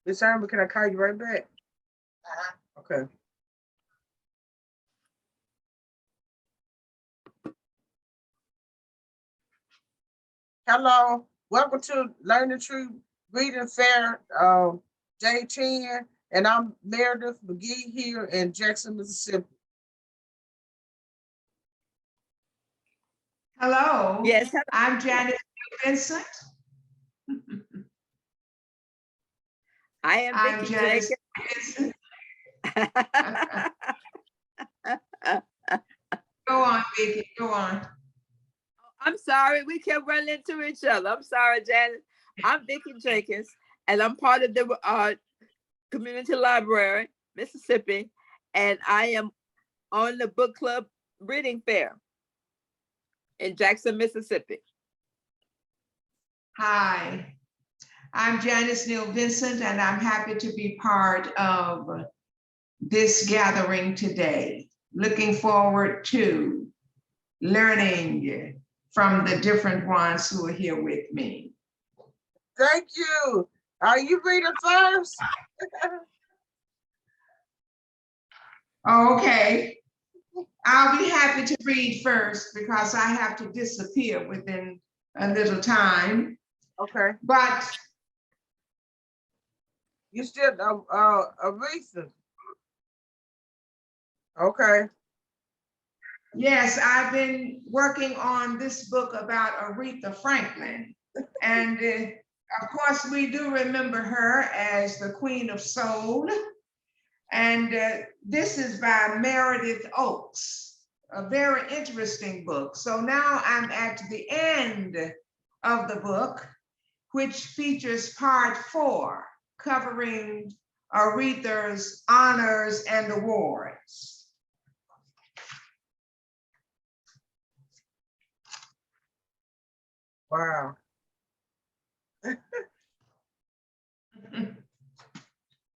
Miss Amber, can I call you right back? Okay. Hello. Welcome to Learn the Truth Reading Fair, Day 10. And I'm Meredith McGee here in Jackson, Mississippi. Hello. Yes. I'm Janice Vincent. I am Vicky Janice Jenkins. Vincent. Go on, Vicky. Go on. I'm sorry, we kept running into each other. I'm sorry, Janice. I'm Vicky Jenkins, and I'm part of the Community Library, Mississippi, and I am on the book club reading fair in Jackson, Mississippi. Hi, I'm Janice Neal Vincent, and I'm happy to be part of this gathering today. Looking forward to learning from the different ones who are here with me. Thank you. Are you reading first? Okay. I'll be happy to read first because I have to disappear within a little time. Okay. But You still Aretha. Okay. yes, I've been working on this book about Aretha Franklin. And of course, we do remember her as the Queen of Soul. And this is by Meredith Oakes, a very interesting book. So now I'm at the end of the book, which features part 4, covering Aretha's honors and awards. Wow.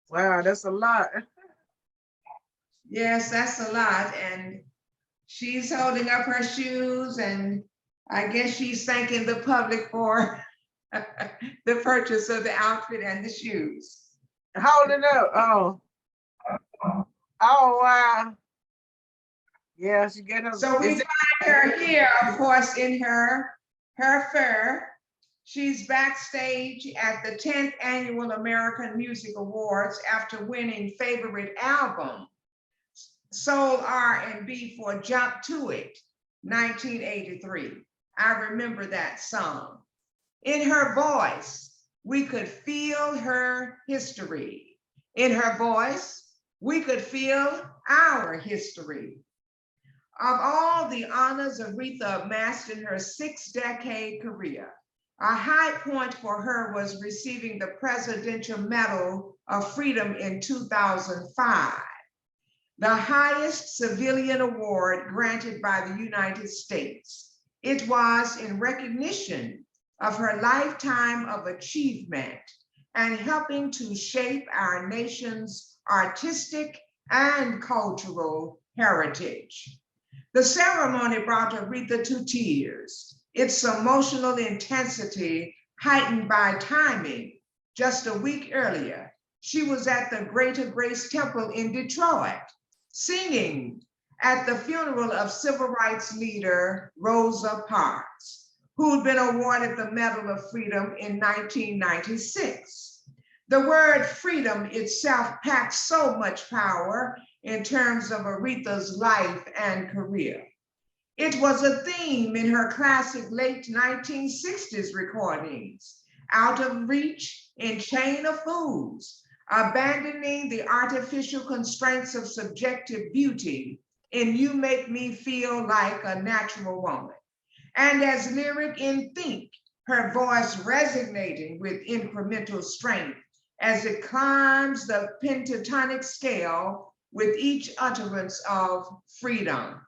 Wow, that's a lot. Yes, that's a lot. And she's holding up her shoes, and I guess she's thanking the public for the purchase of the outfit and the shoes. Holding up. Oh. Oh, wow. Yeah, she get her. So we find her here, of course, in her fur. She's backstage at the 10th Annual American Music Awards after winning Favorite Album, Soul R&B for Jump to It, 1983. I remember that song. In her voice, we could feel her history. In her voice, we could feel our history. Of all the honors Aretha amassed in her 6-decade career, a high point for her was receiving the Presidential Medal of Freedom in 2005, the highest civilian award granted by the United States. It was in recognition of her lifetime of achievement and helping to shape our nation's artistic and cultural heritage. The ceremony brought Aretha to tears, its emotional intensity heightened by timing. Just a week earlier, she was at the Greater Grace Temple in Detroit, singing at the funeral of civil rights leader Rosa Parks, who'd been awarded the Medal of Freedom in 1996. The word freedom itself packs so much power in terms of Aretha's life and career. It was a theme in her classic late 1960s recordings, Out of Reach, In Chain of Fools, abandoning the artificial constraints of subjective beauty in You Make Me Feel Like a Natural Woman. And as lyric in Think, her voice resonating with incremental strength as it climbs the pentatonic scale with each utterance of freedom.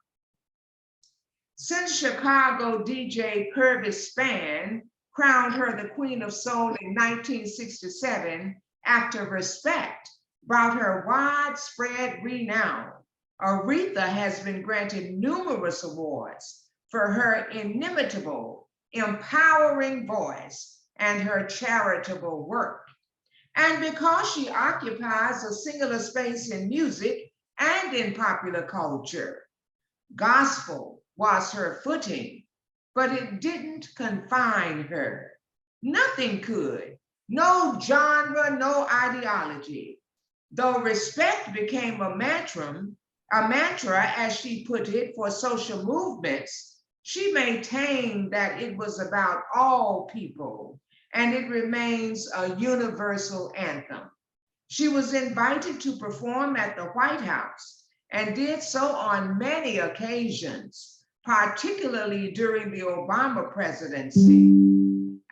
Since Chicago DJ Purvis Spann crowned her the Queen of Soul in 1967, Act of Respect brought her widespread renown. Aretha has been granted numerous awards for her inimitable, empowering voice and her charitable work. And because she occupies a singular space in music and in popular culture, gospel was her footing, but it didn't confine her. Nothing could. No genre, no ideology. Though respect became a mantra, as she put it, for social movements, she maintained that it was about all people, and it remains a universal anthem. She was invited to perform at the White House and did so on many occasions, particularly during the Obama presidency.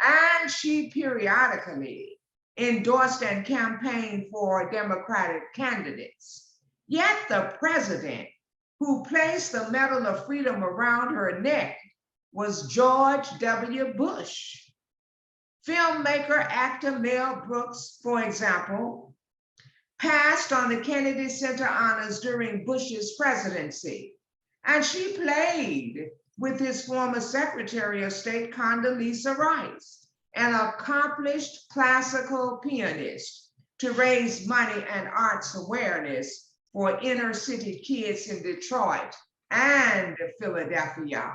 And she periodically endorsed and campaigned for Democratic candidates. Yet the president who placed the Medal of Freedom around her neck was George W. Bush. Filmmaker, actor Mel Brooks, for example, passed on the Kennedy Center honors during Bush's presidency, and she played with his former Secretary of State, Condoleezza Rice, an accomplished classical pianist, to raise money and arts awareness for inner city kids in Detroit and Philadelphia.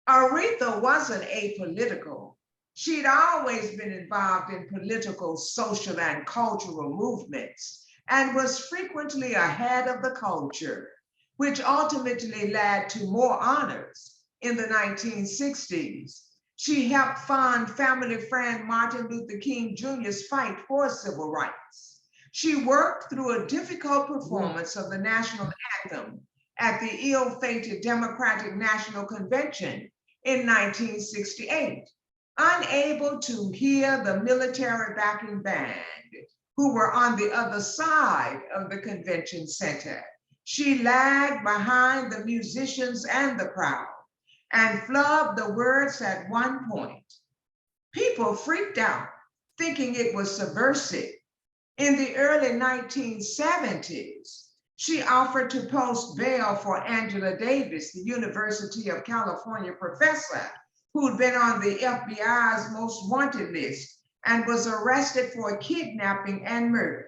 Aretha wasn't apolitical. She'd always been involved in political, social, and cultural movements and was frequently ahead of the culture, which ultimately led to more honors in the 1960s. She helped fund family friend Martin Luther King Jr.'s fight for civil rights. She worked through a difficult performance of the national anthem at the ill-fated Democratic National Convention in 1968, unable to hear the military backing band who were on the other side of the convention center. She lagged behind the musicians and the crowd and flubbed the words at one point. People freaked out, thinking it was subversive. In the early 1970s, she offered to post bail for Angela Davis, the University of California professor, who'd been on the FBI's most wanted list and was arrested for kidnapping and murder.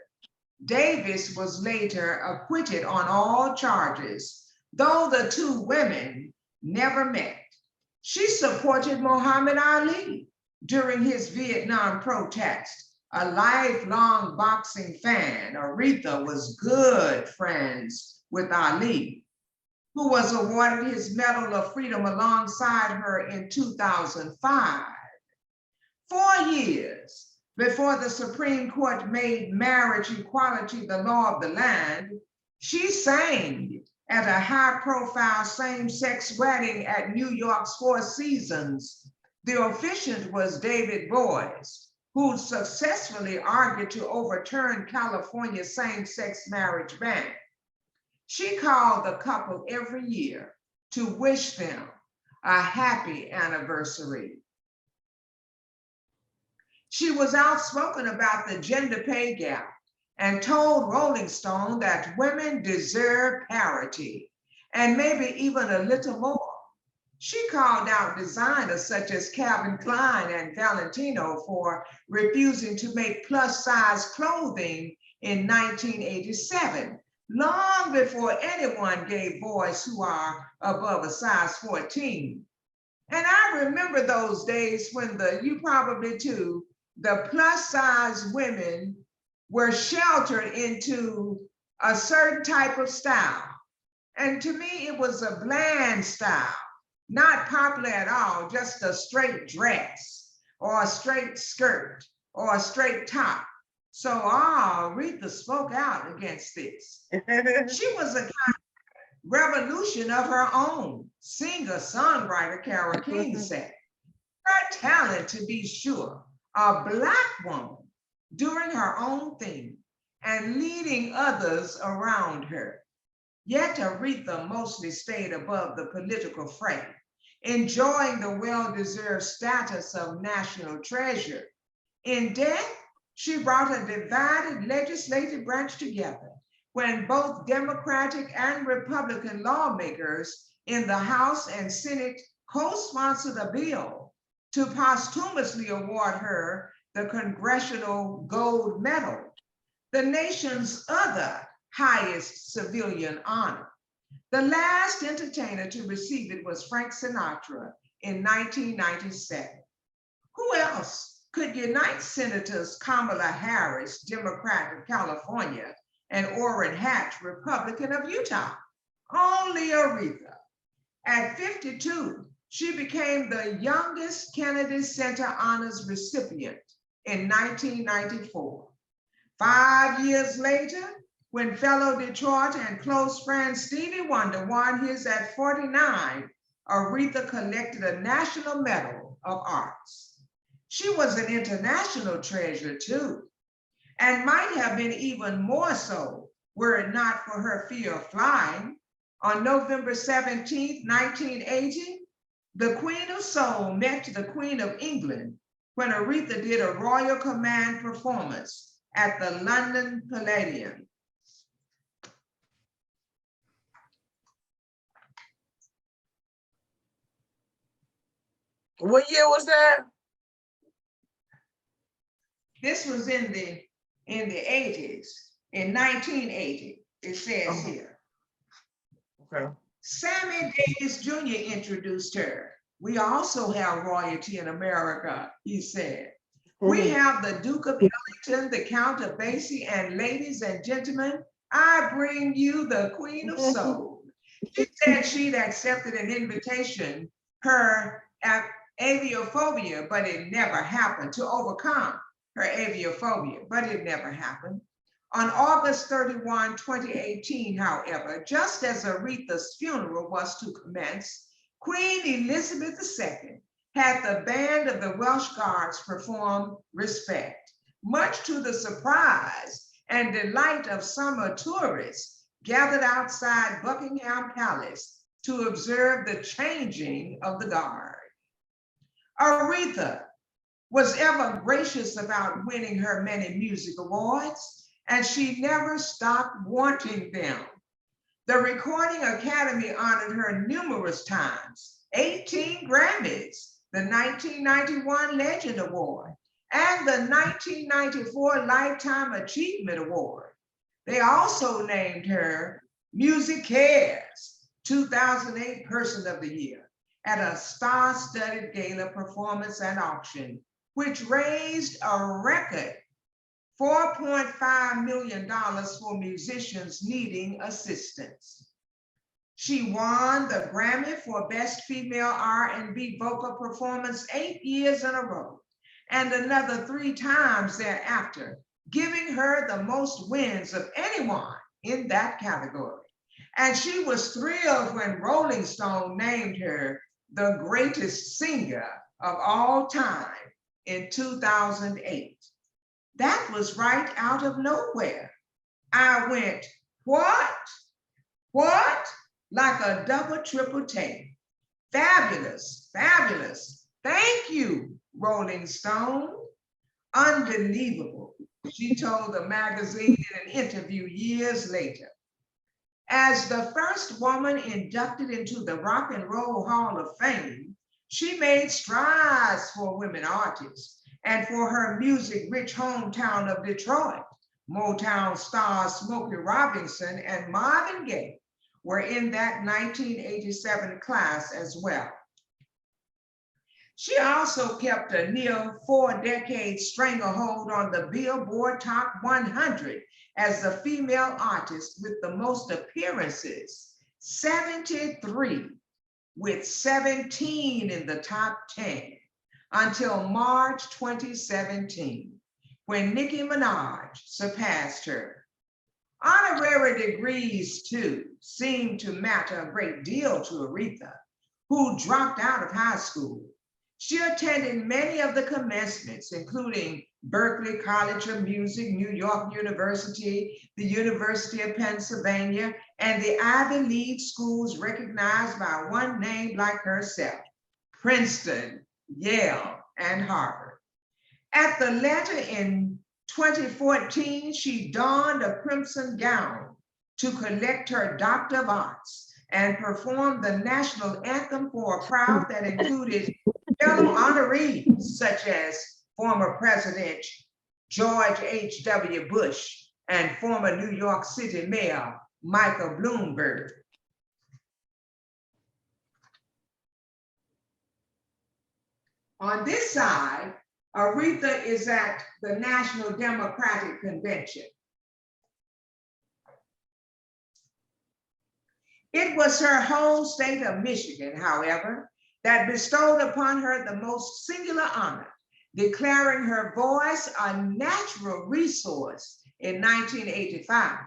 Davis was later acquitted on all charges, though the two women never met. She supported Muhammad Ali during his Vietnam protest. A lifelong boxing fan, Aretha was good friends with Ali, who was awarded his Medal of Freedom alongside her in 2005. 4 years before the Supreme Court made marriage equality the law of the land, she sang at a high-profile same-sex wedding at New York's Four Seasons. The officiant was David Boies, who successfully argued to overturn California's same-sex marriage ban. She called the couple every year to wish them a happy anniversary. She was outspoken about the gender pay gap and told Rolling Stone that women deserve parity and maybe even a little more. She called out designers such as Calvin Klein and Valentino for refusing to make plus-size clothing in 1987, long before anyone gave boys who are above a size 14. And I remember those days when you probably too, the plus-size women were sheltered into a certain type of style. And to me, it was a bland style. Not popular at all, just a straight dress or a straight skirt or a straight top. So Aretha spoke out against this. She was a kind of revolution of her own. Singer, songwriter Carole King said, her talent, to be sure, a Black woman doing her own thing and leading others around her. Yet Aretha mostly stayed above the political fray, enjoying the well-deserved status of national treasure. In death, she brought a divided legislative branch together when both Democratic and Republican lawmakers in the House and Senate co-sponsored a bill to posthumously award her the Congressional Gold Medal, the nation's other highest civilian honor. The last entertainer to receive it was Frank Sinatra in 1997. Who else could unite Senators Kamala Harris, Democrat of California, and Orrin Hatch, Republican of Utah? Only Aretha. At 52, she became the youngest Kennedy Center Honors recipient in 1994. 5 years later, when fellow Detroit and close friend Stevie Wonder won his at 49, Aretha collected a National Medal of Arts. She was an international treasure too, and might have been even more so were it not for her fear of flying. On November 17, 1980, the Queen of Soul met the Queen of England when Aretha did a Royal Command performance at the London Palladium. What year was that? This was in the 80s, in 1980, it says here. Okay. Sammy Davis Jr. introduced her. We also have royalty in America, he said. We have the Duke of Ellington, the Count of Basie, and ladies and gentlemen, I bring you the Queen of Soul. She said she'd accepted an invitation, her aviophobia, but it never happened, to overcome her aviophobia, but it never happened. On August 31, 2018, however, just as Aretha's funeral was to commence, Queen Elizabeth II had the band of the Welsh Guards perform Respect, much to the surprise and delight of summer tourists gathered outside Buckingham Palace to observe the changing of the guard. Aretha was ever gracious about winning her many music awards, and she never stopped wanting them. The Recording Academy honored her numerous times, 18 Grammys, the 1991 Legend Award, and the 1994 Lifetime Achievement Award. They also named her Music Cares 2008 Person of the Year at a star-studded gala performance and auction, which raised a record $4.5 million for musicians needing assistance. She won the Grammy for Best Female R&B Vocal Performance 8 years in a row, and another 3 times thereafter, giving her the most wins of anyone in that category. And she was thrilled when Rolling Stone named her the greatest singer of all time in 2008. That was right out of nowhere. I went, what? What? Like a double, triple take. Fabulous, fabulous. Thank you, Rolling Stone. Unbelievable, she told the magazine in an interview years later. As the first woman inducted into the Rock and Roll Hall of Fame, she made strides for women artists and for her music-rich hometown of Detroit. Motown stars Smokey Robinson and Marvin Gaye were in that 1987 class as well. She also kept a near 4-decade stranglehold on the Billboard Top 100 as the female artist with the most appearances, 73, with 17 in the top 10, until March 2017, when Nicki Minaj surpassed her. Honorary degrees, too, seemed to matter a great deal to Aretha, who dropped out of high school. She attended many of the commencements, including Berklee College of Music, New York University, the University of Pennsylvania, and the Ivy League schools recognized by one name like herself, Princeton, Yale, and Harvard. At the latter in 2014, she donned a crimson gown to collect her Doctor of Arts and performed the national anthem for a crowd that included fellow honorees such as former President George H.W. Bush and former New York City Mayor Michael Bloomberg. On this side, Aretha is at the National Democratic Convention. It was her home state of Michigan, however, that bestowed upon her the most singular honor, declaring her voice a natural resource in 1985.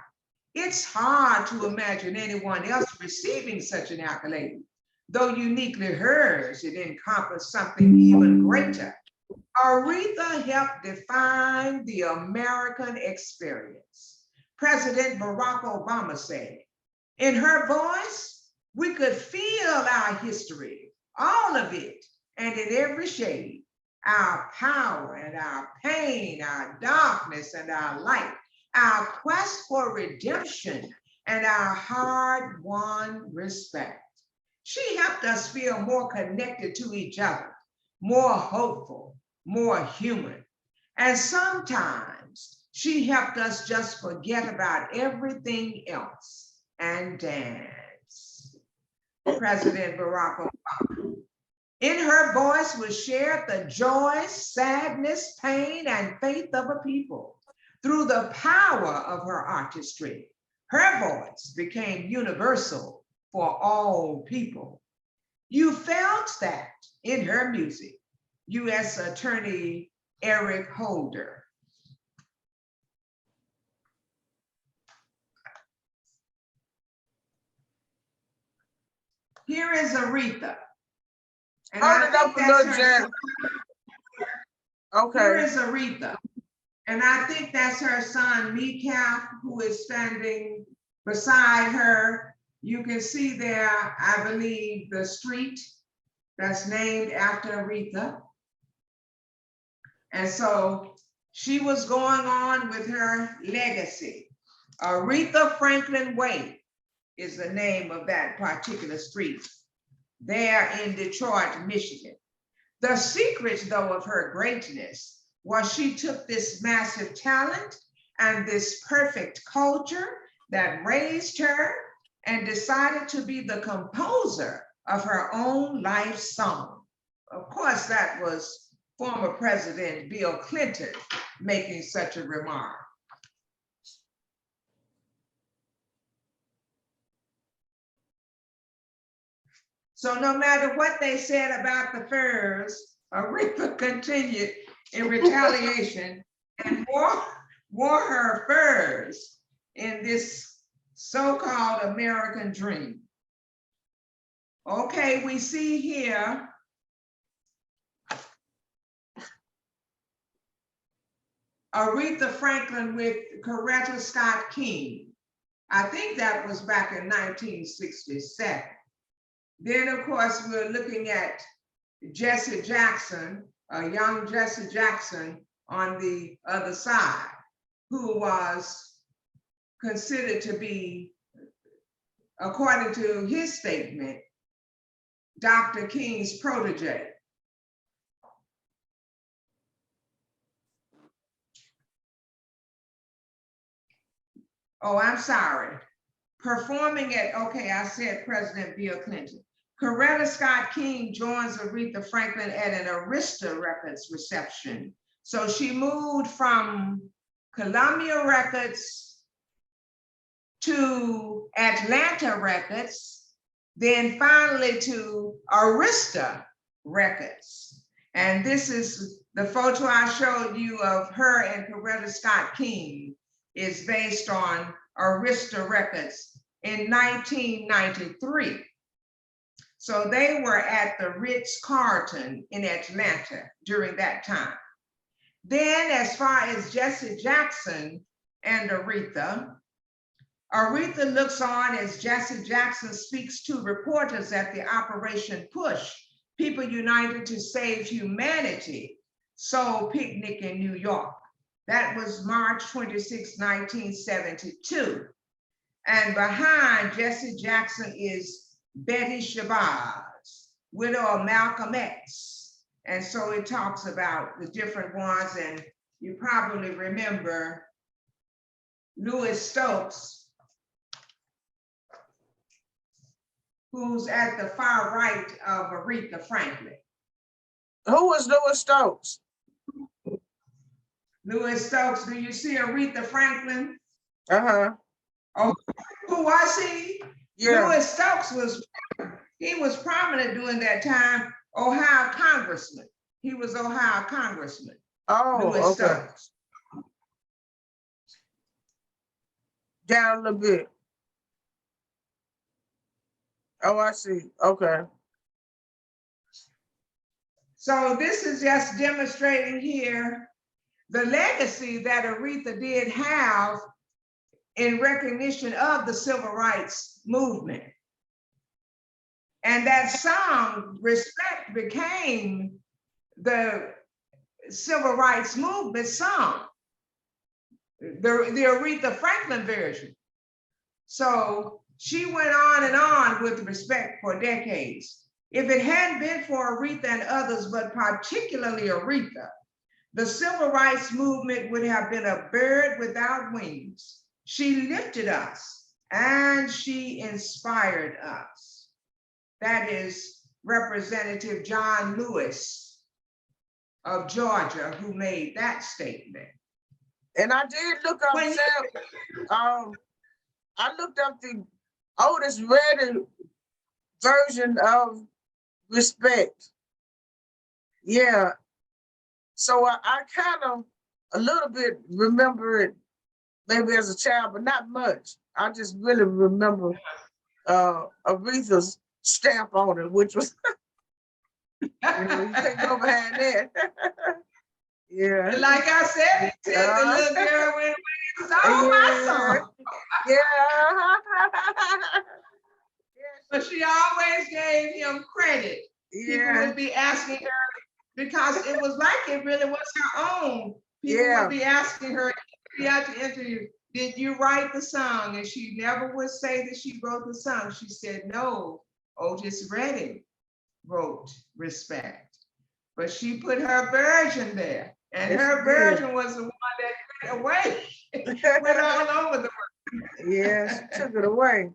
It's hard to imagine anyone else receiving such an accolade. Though uniquely hers, it encompassed something even greater. Aretha helped define the American experience. President Barack Obama said, in her voice, we could feel our history, all of it, and in every shade, our power and our pain, our darkness and our light, our quest for redemption and our hard-won respect. She helped us feel more connected to each other, more hopeful, more human. And sometimes she helped us just forget about everything else and dance. President Barack Obama. In her voice was shared the joy, sadness, pain, and faith of a people. Through the power of her artistry, her voice became universal for all people. You felt that in her music. U.S. Attorney Eric Holder. Here is Aretha. And Hold I it up think a that's little, her Jen. son. Here Okay. is Aretha. And I think that's her son, Kepper, who is standing beside her. You can see there, I believe, the street that's named after Aretha. And so she was going on with her legacy. Aretha Franklin Way is the name of that particular street there in Detroit, Michigan. The secret, though, of her greatness was she took this massive talent and this perfect culture that raised her and decided to be the composer of her own life song. Of course, that was former President Bill Clinton making such a remark. So no matter what they said about the furs, Aretha continued in retaliation and wore her furs in this so-called American dream. Okay, we see here Aretha Franklin with Coretta Scott King. I think that was back in 1967. Then, of course, we're looking at Jesse Jackson, young Jesse Jackson on the other side, who was considered to be, according to his statement, Dr. King's protege. Oh, I'm sorry. Performing at, okay, I said President Bill Clinton. Coretta Scott King joins Aretha Franklin at an Arista Records reception. So she moved from Columbia Records to Atlanta Records, then finally to Arista Records. And this is the photo I showed you of her and Coretta Scott King is based on Arista Records in 1993. So they were at the Ritz-Carlton in Atlanta during that time. Then as far as Jesse Jackson and Aretha, Aretha looks on as Jesse Jackson speaks to reporters at the Operation Push, People United to Save Humanity, Soul Picnic in New York. That was March 26, 1972. And behind Jesse Jackson is Betty Shabazz, widow of Malcolm X. And so it talks about the different ones, and you probably remember Louis Stokes, who's at the far right of Aretha Franklin. Who was Louis Stokes? Louis Stokes, do you see Aretha Franklin? Uh-huh. Oh, who was he? Yeah. Louis Stokes was prominent during that time, Ohio congressman. He was Ohio congressman. Oh, Louis okay. Stokes. Down a little bit. Oh, I see. Okay. So this is just demonstrating here the legacy that Aretha did have in recognition of the civil rights movement. And that song, Respect, became the civil rights movement song, the Aretha Franklin version. So she went on with Respect for decades. If it hadn't been for Aretha and others, but particularly Aretha, the civil rights movement would have been a bird without wings. She lifted us and she inspired us. That is Representative John Lewis of Georgia, who made that statement. And I did look up I looked up the oldest read version of Respect. Yeah. So I kind of a little bit remember it maybe as a child, but not much. I just really remember Aretha's stamp on it, which was you can't go behind that. Yeah. Like I said, the little girl went away and stole my song. Yeah. But she always gave him credit. People would be asking her, because it was like it really was her own. People would be asking her at the interview, did you write the song? And she never would say that she wrote the song. She said, no, Otis Redding wrote Respect. But she put her version there. And her version was the one that went away. Went all over the world. Yes, took it away.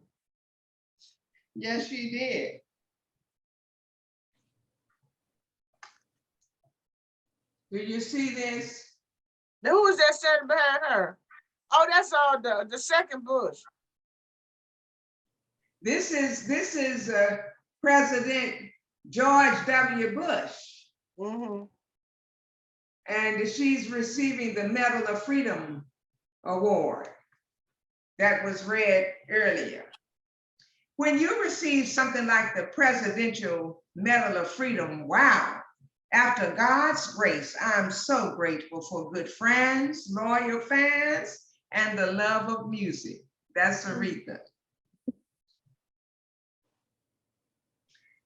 Yes, she did. Do you see this? Now, who is that standing behind her? Oh, that's all the second Bush. This is President George W. Bush. Mm-hmm. And she's receiving the Medal of Freedom Award that was read earlier. When you receive something like the Presidential Medal of Freedom, wow, after God's grace, I'm so grateful for good friends, loyal fans, and the love of music. That's Aretha.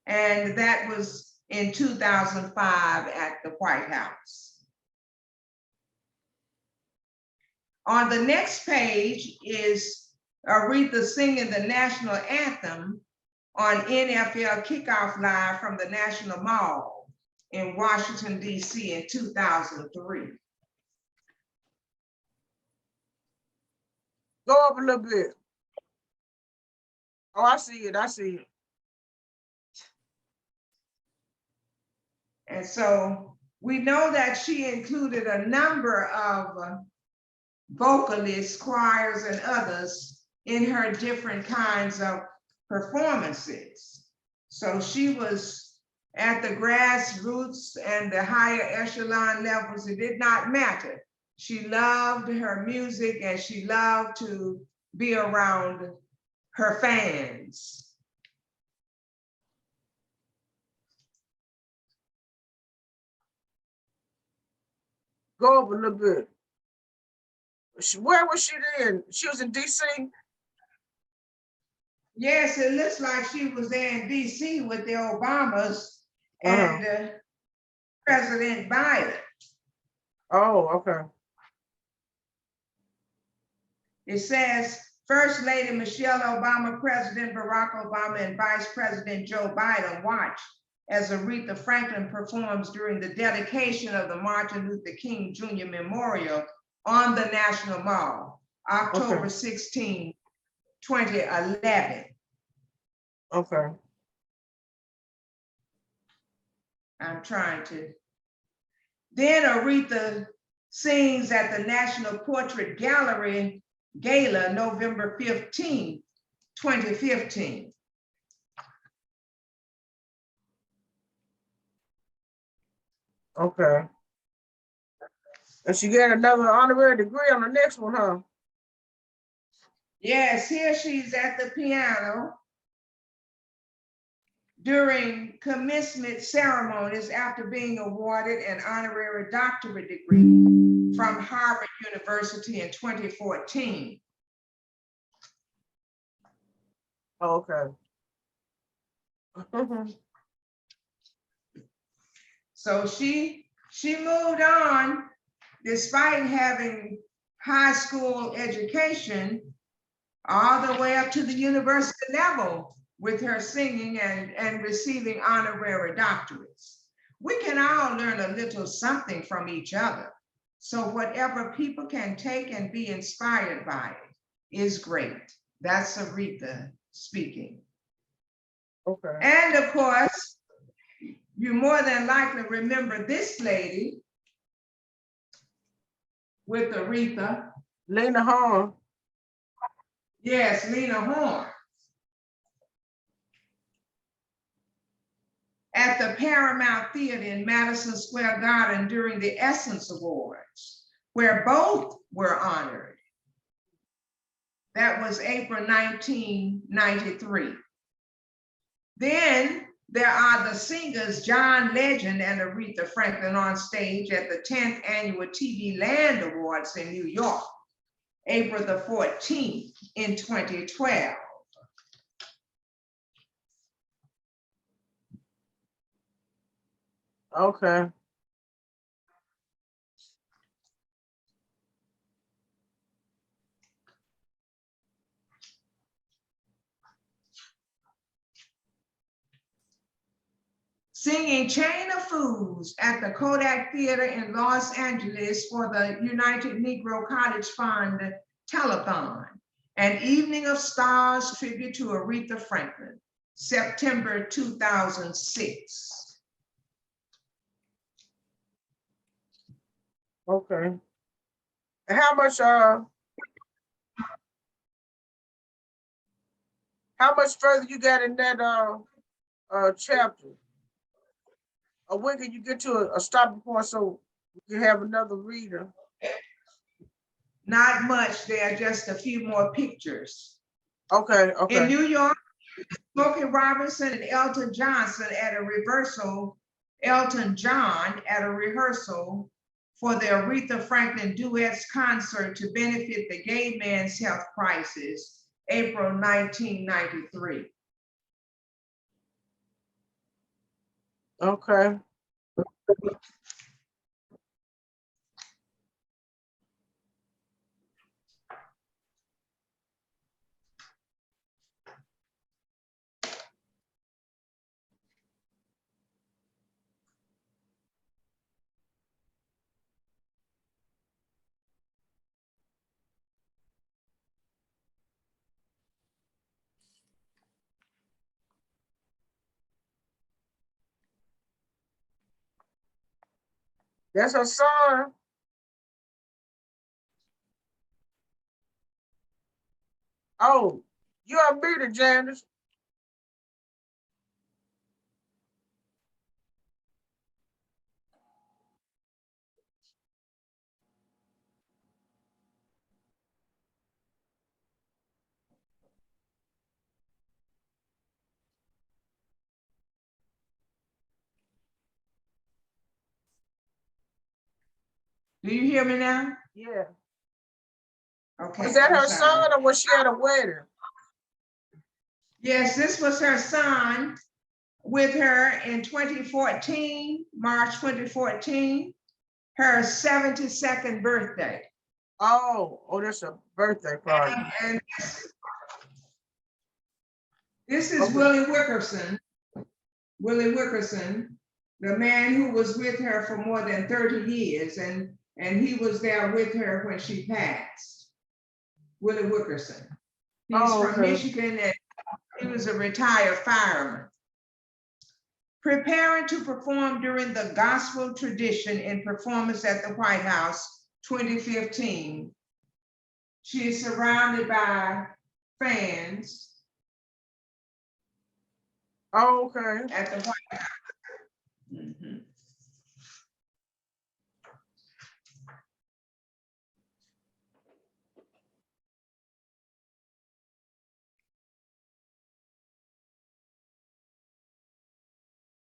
And that was in 2005 at the White House. On the next page is Aretha singing the national anthem on NFL Kickoff Live from the National Mall in Washington, D.C. in 2003. Go up a little bit. Oh, I see it. I see it. And so we know that she included a number of vocalists, choirs, and others in her different kinds of performances. So she was at the grassroots and the higher echelon levels. It did not matter. She loved her music and she loved to be around her fans. Go up a little bit. Where was she then? She was in DC? Yes, it looks like she was there in DC with the Obamas and President Biden. Oh, okay. It says, First Lady Michelle Obama, President Barack Obama, and Vice President Joe Biden watched as Aretha Franklin performs during the dedication of the Martin Luther King Jr. Memorial on the National Mall, October 16, 2011. Okay. I'm trying to. Then Aretha sings at the National Portrait Gallery Gala, November 15, 2015. Okay. And she got another honorary degree on the next one, huh? Yes, here she's at the piano during commencement ceremonies after being awarded an honorary doctorate degree from Harvard University in 2014. Okay. So she moved on despite having high school education all the way up to the university level with her singing and receiving honorary doctorates. We can all learn a little something from each other. So whatever people can take and be inspired by it is great. That's Aretha speaking. Okay. And of course, you more than likely remember this lady with Aretha. Lena Horne. Yes, Lena Horne. At the Paramount Theater in Madison Square Garden during the Essence Awards, where both were honored. That was April 1993. Then there are the singers John Legend and Aretha Franklin on stage at the 10th Annual TV Land Awards in New York, April the 14th in 2012. Okay. Singing Chain of Fools at the Kodak Theater in Los Angeles for the United Negro College Fund Telethon, an Evening of Stars tribute to Aretha Franklin, September 2006. Okay. And how much further you got in that chapter? Or when can you get to a stopping point so we can have another reader? Not much, there are just a few more pictures. Okay, okay. In New York, Smokey Robinson and Elton John at a rehearsal for the Aretha Franklin Duets concert to benefit the Gay Men's Health Crisis, April 1993. Okay. That's her son. Oh, you unmuted, Janice. Do you hear me now? Yeah. Okay. Was that I'm her sorry. son or was she at a wedding? Yes, this was her son with her in 2014, March 2014, her 72nd birthday. Oh, that's a birthday party. And this is Willie Willie Wickerson, the man who was with her for more than 30 years, and he was there with her when she passed. Willie Wickerson. He's Oh, from okay. Michigan, and he was a retired fireman. Preparing to perform during the gospel tradition in Performance at the White House 2015. She is surrounded by fans Oh, okay. at the White House. Mhm.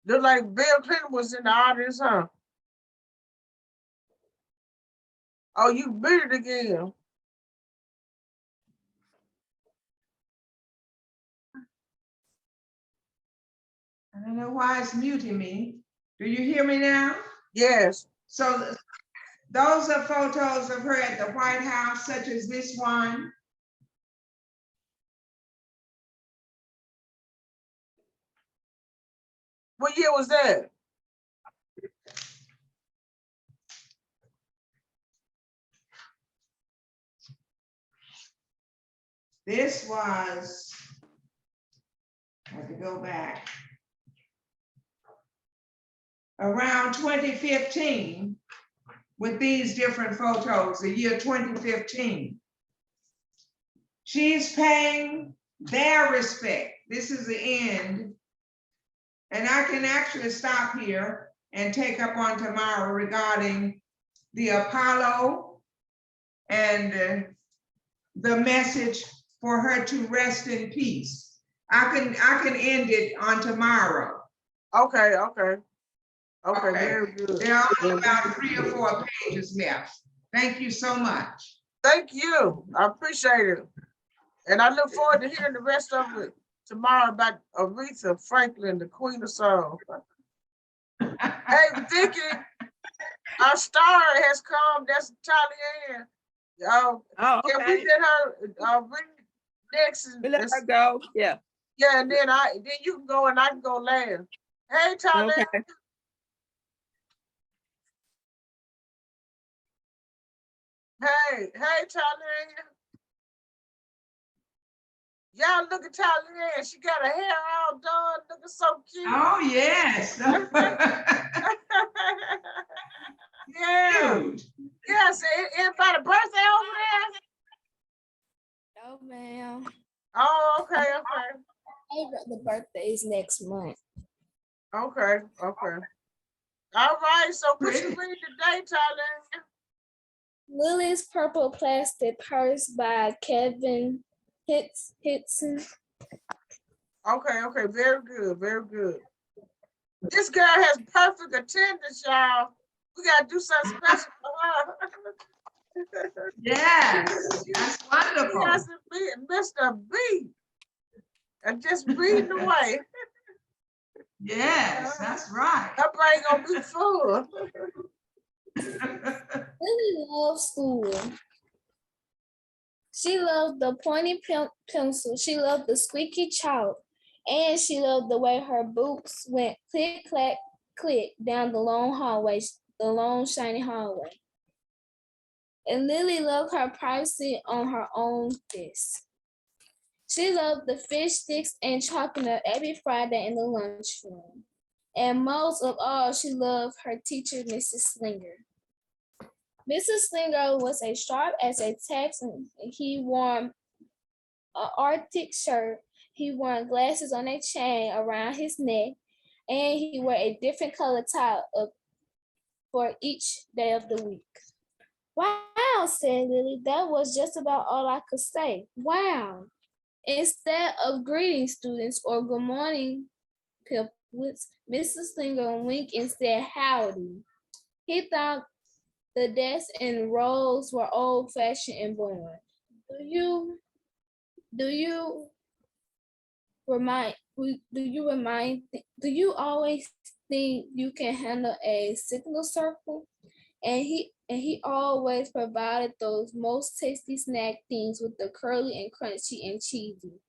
Look like Bill Clinton was in the audience, huh? Oh, you beat it again. I don't know why it's muting me. Do you hear me now? Yes. So those are photos of her at the White House, such as this one. What year was that? This was, I have to go back, around 2015 with these different photos, the year 2015. She's paying their respect. This is the end. And I can actually stop here and take up on tomorrow regarding the Apollo and the message for her to rest in peace. I can end it on tomorrow. Okay, okay. Okay, Okay. very good. There are only about 3 or 4 pages left. Thank you so much. Thank you. I appreciate it. And I look forward to hearing the rest of it tomorrow about Aretha Franklin, the Queen of Soul. Hey, Vicky, our star has come. That's Charlie Ann. Oh, Can we okay. get her ring next? We let her go. Yeah. Yeah, and then you can go and I can go last. Hey, Charlie. Okay. Hey, Charlie. Y'all look at Charlie. She got her hair all done, looking so cute. Oh, yes. Yeah. Cute. Yes, anybody birthday over there? No, ma'am. Oh, okay. The birthday is next month. Okay. All right, so what you Pretty. read today, Charlie? Lily's Purple Plastic Purse by Kevin Hitson. Okay, very good. This girl has perfect attendance, y'all. We gotta do something special for her. Yes, that's She wonderful. has to be Mr. B. And just reading away. Yes, that's right. Her brain gonna be full. Lily loves school. She loved the pointy pencil. She loved the squeaky chalk. And she loved the way her boots went click, clack, click down the long shiny hallway. And Lily loved her privacy on her own desk. She loved the fish sticks and chocolate every Friday in the lunchroom. And most of all, she loved her teacher, Mrs. Slinger. Mrs. Slinger was as sharp as a Texan. He wore an Arctic shirt. He wore glasses on a chain around his neck, and he wore a different color tie for each day of the week. Wow, said Lily. That was just about all I could say. Wow. Instead of greeting students or good morning, Piplets, Mrs. Slinger winked and said howdy. He thought the desks and rows were old-fashioned and boring. Do you always think you can handle a signal circle? And he always provided those most tasty snack things with the curly and crunchy and cheesy.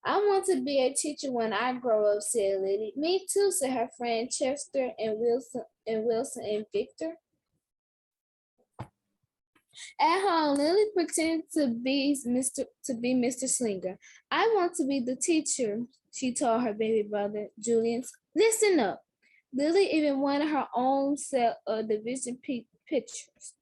I want to be a teacher when I grow up, said Lily. Me too, said her friend Chester and Victor. At home, Lily pretended to be Mr. Slinger. I want to be the teacher, she told her baby brother, Julian. Listen up. Lily even wanted her own set of division pictures.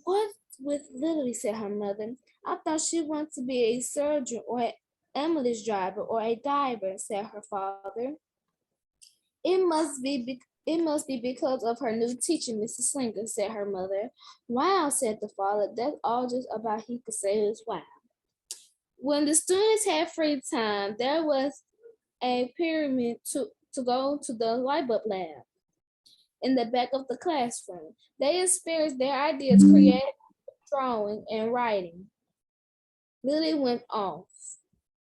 What with Lily, said her mother. I thought she wanted to be a surgeon or an ambulance driver or a diver, said her father. It must be because of her new teacher, Mrs. Slinger, said her mother. Wow, said the father. That's all just about he could say was wow. When the students had free time, there was a pyramid to go to the light bulb lab in the back of the classroom. They experienced their ideas, creating, drawing, and writing. Lily went off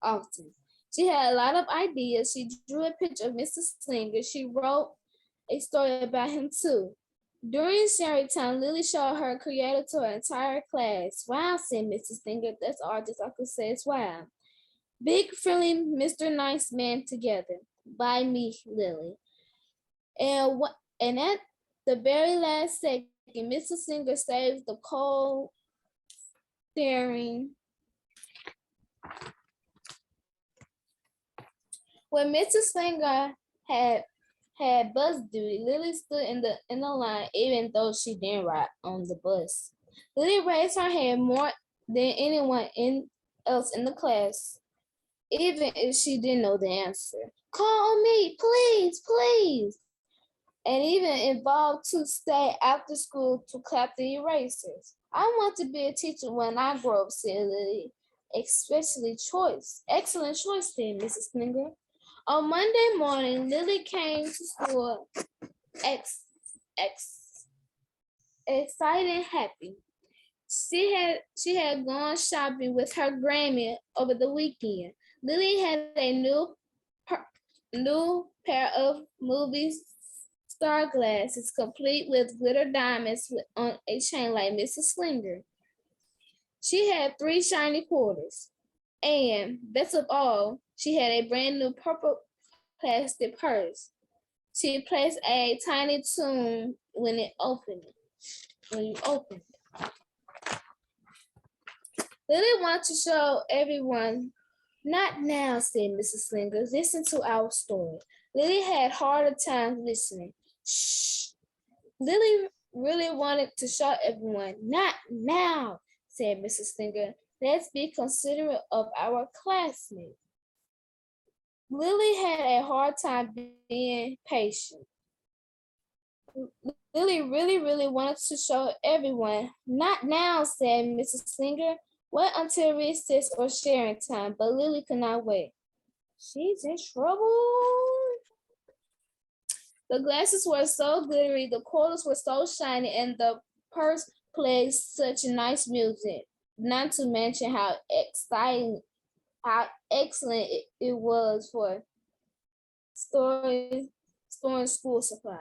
often. She had a lot of ideas. She drew a picture of Mr. Slinger. She wrote a story about him too. During sharing time, Lily showed her creator to her entire class. Wow, said Mrs. Slinger. That's all just I could say is wow. Big friendly Mr. Nice Man together. By me, Lily. And at the very last second, Mrs. Slinger saved the cold, staring. When Mrs. Slinger had bus duty, Lily stood in the line even though she didn't ride on the bus. Lily raised her hand more than anyone else in the class, even if she didn't know the answer. Call me, please, please. And even involved to stay after school to clap the erasers. I want to be a teacher when I grow up, said Lily. Excellent choice, said Mrs. Slinger. On Monday morning, Lily came to school excited and happy. She had gone shopping with her Grammy over the weekend. Lily had a new pair of movie star glasses, complete with glitter diamonds on a chain like Mrs. Slinger. She had 3 shiny quarters. And best of all, she had a brand new purple plastic purse. She placed a tiny tune when you opened it. Lily wanted to show everyone. Not now, said Mrs. Slinger. Listen to our story. Lily had harder time listening. Shh. Lily really wanted to show everyone. Not now, said Mrs. Slinger. Let's be considerate of our classmates. Lily had a hard time being patient. Lily really wanted to show everyone. Not now, said Mrs. Slinger. Wait until recess or sharing time, but Lily could not wait. She's in trouble. The glasses were so glittery, the quarters were so shiny, and the purse played such nice music. Not to mention how excellent it was for storing school supplies.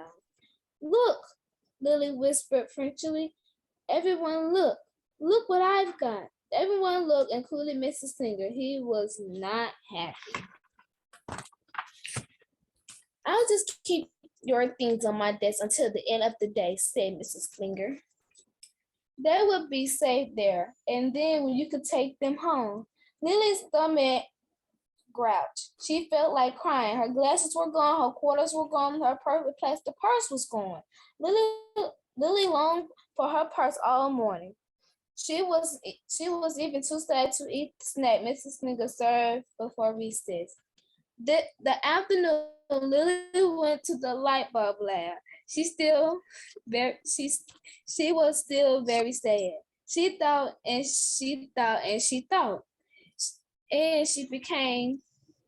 Look, Lily whispered Frenchly. Everyone look. Look what I've got. Everyone looked, including Mrs. Slinger. He was not happy. I'll just keep your things on my desk until the end of the day, said Mrs. Slinger. They would be safe there, and then you could take them home. Lily's stomach grouched. She felt like crying. Her glasses were gone, her quarters were gone, her perfect plastic purse was gone. Lily longed for her purse all morning. She was even too sad to eat the snack Mrs. Slinger served before recess. The afternoon, Lily went to the light bulb lab. She was still very sad. She thought and she thought and she thought. And she became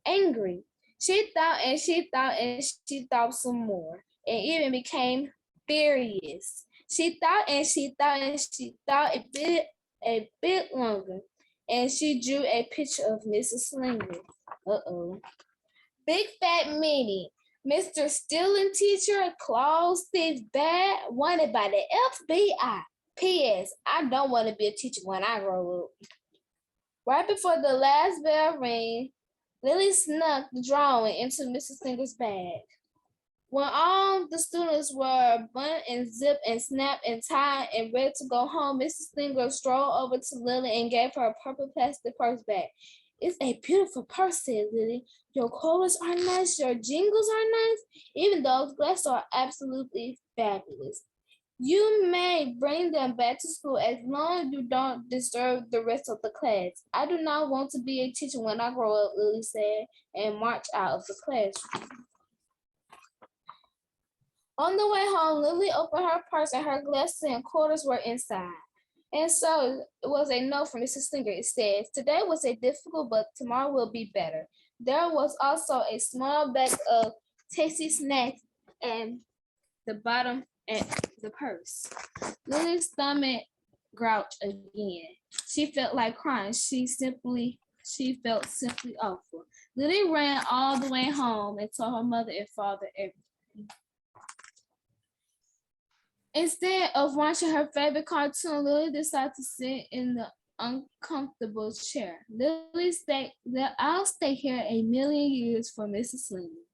angry. She thought and she thought and she thought some more. And even became furious. She thought and she thought and she thought a bit longer. And she drew a picture of Mrs. Slinger. Uh-oh. Big fat meeting. Mr. Stealing teacher, claws thieves bad, wanted by the FBI. P.S. I don't want to be a teacher when I grow up. Right before the last bell rang, Lily snuck the drawing into Mrs. Singer's bag. When all the students were bun and zip and snap and tie and ready to go home, Mrs. Singer strolled over to Lily and gave her a purple plastic purse bag. It's a beautiful purse, said Lily. Your colors are nice, your jingles are nice, even those glasses are absolutely fabulous. You may bring them back to school as long as you don't disturb the rest of the class. I do not want to be a teacher when I grow up, Lily said, and marched out of the classroom. On the way home, Lily opened her purse and her glasses and quarters were inside. And so it was a note from Mrs. Singer. It says, today was a difficult, but tomorrow will be better. There was also a small bag of tasty snacks and the bottom and the purse. Lily's stomach grouched again. She felt like crying. She felt simply awful. Lily ran all the way home and told her mother and father everything. Instead of watching her favorite cartoon, Lily decided to sit in the uncomfortable chair. Lily said, I'll stay here a million years for Mrs. Slinger.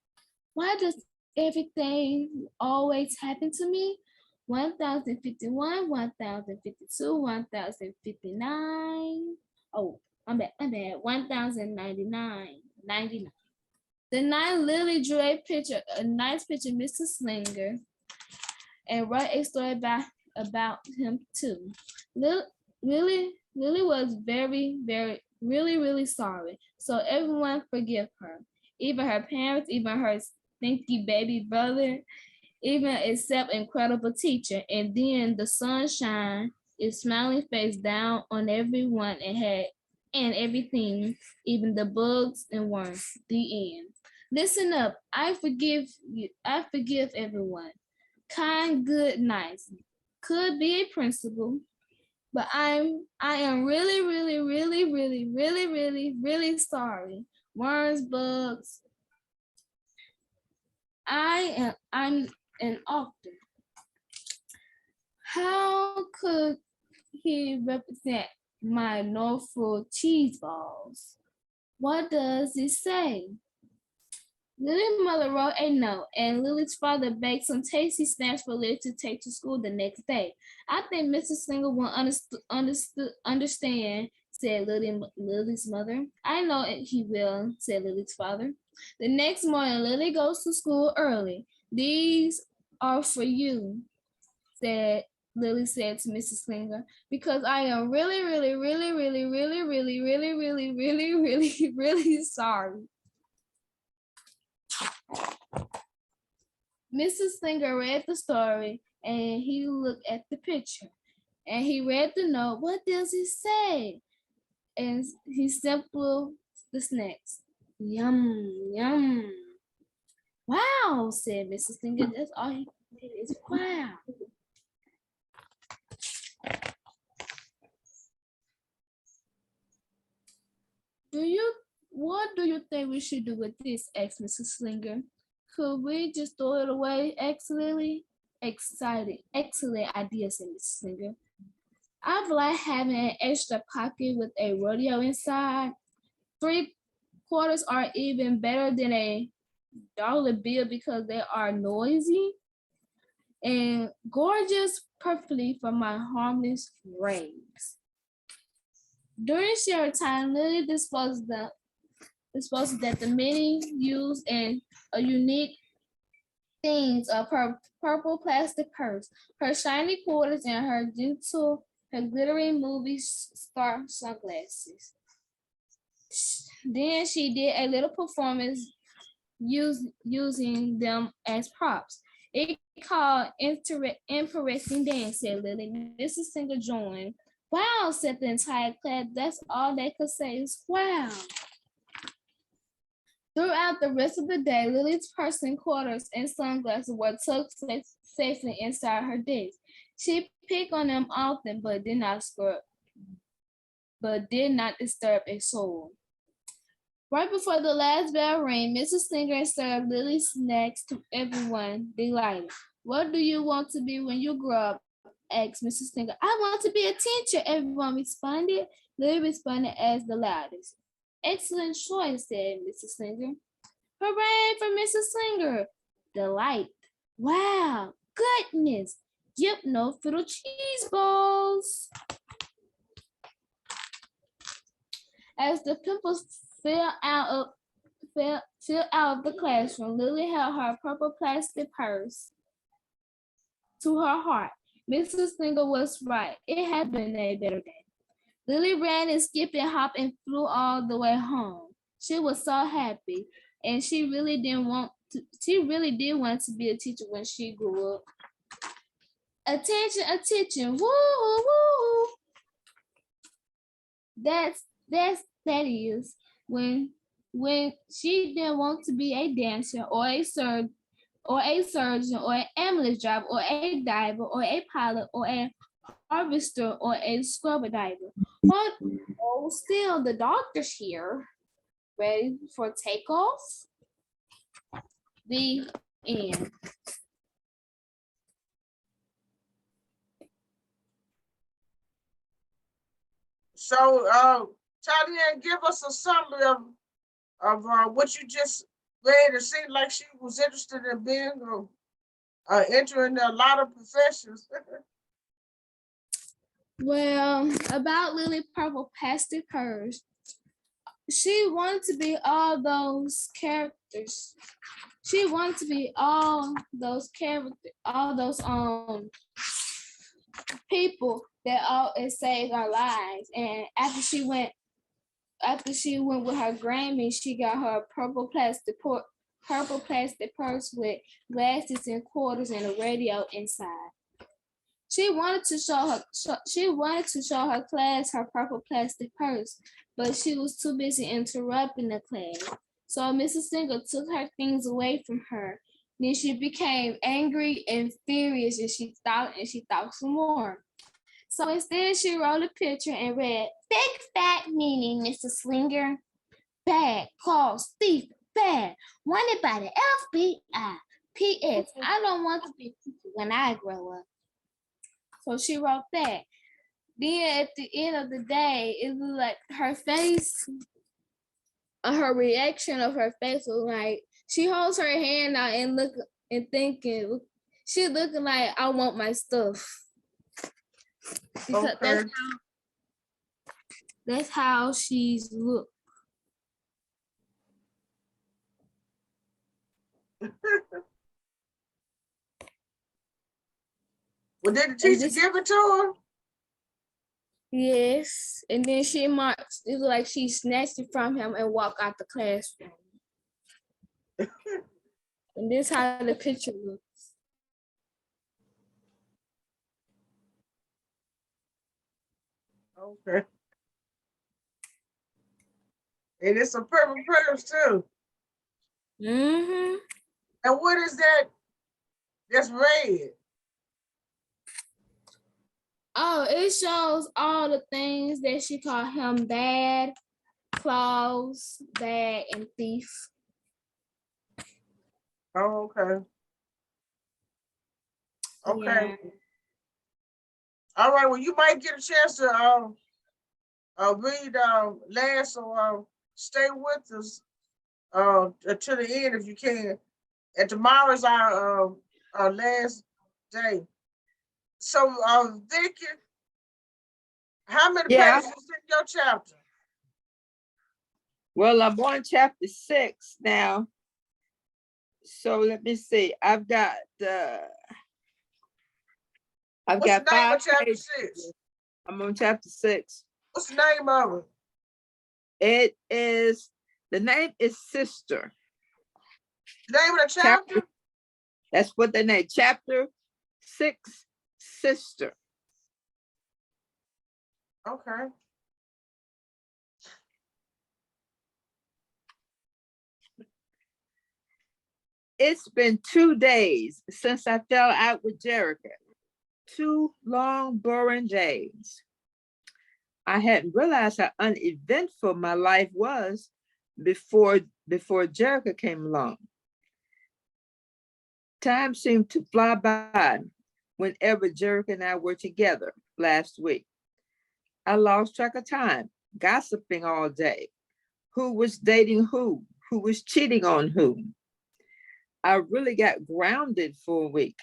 Why does everything always happen to me? 1051, 1052, 1059. Oh, I'm bad. 1099. 99. The night Lily drew a nice picture of Mrs. Slinger and wrote a story about him too. Lily was really sorry. So everyone forgive her. Even her parents, even her stinky baby brother, even except incredible teacher. And then the sun shine its smiling face down on everyone and everything, even the bugs and worms. The end. Listen up. I forgive you. I forgive everyone. Kind, good, nice. Could be a principal, but I am really sorry. Worms, bugs. I'm an author. How could he represent my Norfolk cheese balls? What does it say? Lily's mother wrote a note, and Lily's father baked some tasty snacks for Lily to take to school the next day. I think Mrs. Singer will understand, said Lily's mother. I know he will, said Lily's father. The next morning, Lily goes to school early. These are for you, Lily said to Mrs. Singer, because I am really sorry. Mrs. Singer read the story and he looked at the picture and he read the note. What does it say? And he sampled the snacks. Yum, yum. Wow, said Mrs. Singer. That's all he did is wow. What do you think we should do with this? Asked Mrs. Slinger. Could we just throw it away? Excellent idea, said Mrs. Slinger. I like having an extra pocket with a rodeo inside. 3/4 are even better than a dollar bill because they are noisy and gorgeous, perfectly for my harmless rags. During share time, Lily disposed that the many used and a unique things of her purple plastic purse, her shiny quarters, and her glittering movie star sunglasses. Then she did a little performance using them as props. It called Interesting Dance, said Lily. Mrs. Singer joined. Wow, said the entire class. That's all they could say is wow. Throughout the rest of the day, Lily's purse and quarters and sunglasses were tucked safely inside her desk. She picked on them often, but did not disturb a soul. Right before the last bell rang, Mrs. Singer served Lily's snacks to everyone, delighted. What do you want to be when you grow up? Asked Mrs. Singer. I want to be a teacher, everyone responded. Lily responded as the loudest. Excellent choice, said Mrs. Slinger. Hooray for Mrs. Slinger! Delight. Wow, goodness. Yep, no fiddle cheese balls. As the pimples fell out of the classroom, Lily held her purple plastic purse to her heart. Mrs. Slinger was right. It had been a better day. Lily ran and skipped and hopped and flew all the way home. She was so happy, and she really did want to be a teacher when she grew up. Attention, attention, woo, woo. That is when she didn't want to be a dancer or a surgeon or an ambulance driver or a diver or a pilot or a harvester or a scuba diver. But still the doctor's here. Ready for takeoff? The end. So, Tanya, give us a summary of what you just read. It seemed like she was interested in being entering a lot of professions. Well, about Lily Purple Plastic Purse, she wanted to be all those characters. She wanted to be all those characters, all those people that always saved our lives. And after she went with her Grammy, she got her purple plastic purse with glasses and quarters and a radio inside. She wanted to show her class her purple plastic purse, but she was too busy interrupting the class. So Mrs. Slinger took her things away from her. Then she became angry and furious, and she thought some more. So instead, she wrote a picture and read, "Big fat meaning, Mrs. Slinger. Bad, cause thief, bad. Wanted by the FBI. P.S. I don't want to be a teacher when I grow up." So she wrote that. Then at the end of the day, it was like her face, her reaction of her face was like, she holds her hand out and look and thinking, she looking like, I want my stuff. Because Okay. that's how she's look. Well, did the teacher give it to her? Yes, and then she marched. It was like she snatched it from him and walked out the classroom. And this is how the picture looks. Okay. And it's a purple purse too. Mm-hmm. And what is that? That's red. Oh, it shows all the things that she called him: bad, claws, bad, and thief. Oh, okay. Okay. Yeah. All right. Well, you might get a chance to read last, or stay with us to the end if you can. And tomorrow's our last day. So, Vicky, how many Yeah. pages is in your chapter? Well, I'm on chapter 6 now. So let me see. I've got What's the name 5 of chapter pages. 6? I'm on chapter 6. What's the name of it? The name is Sister. The name of the chapter? That's what the name, chapter 6, Sister. Okay. It's been 2 days since I fell out with Jerica. 2 long, boring days. I hadn't realized how uneventful my life was before Jerica came along. Time seemed to fly by whenever Jerica and I were together last week. I lost track of time, gossiping all day, who was dating who was cheating on who. I really got grounded for a week.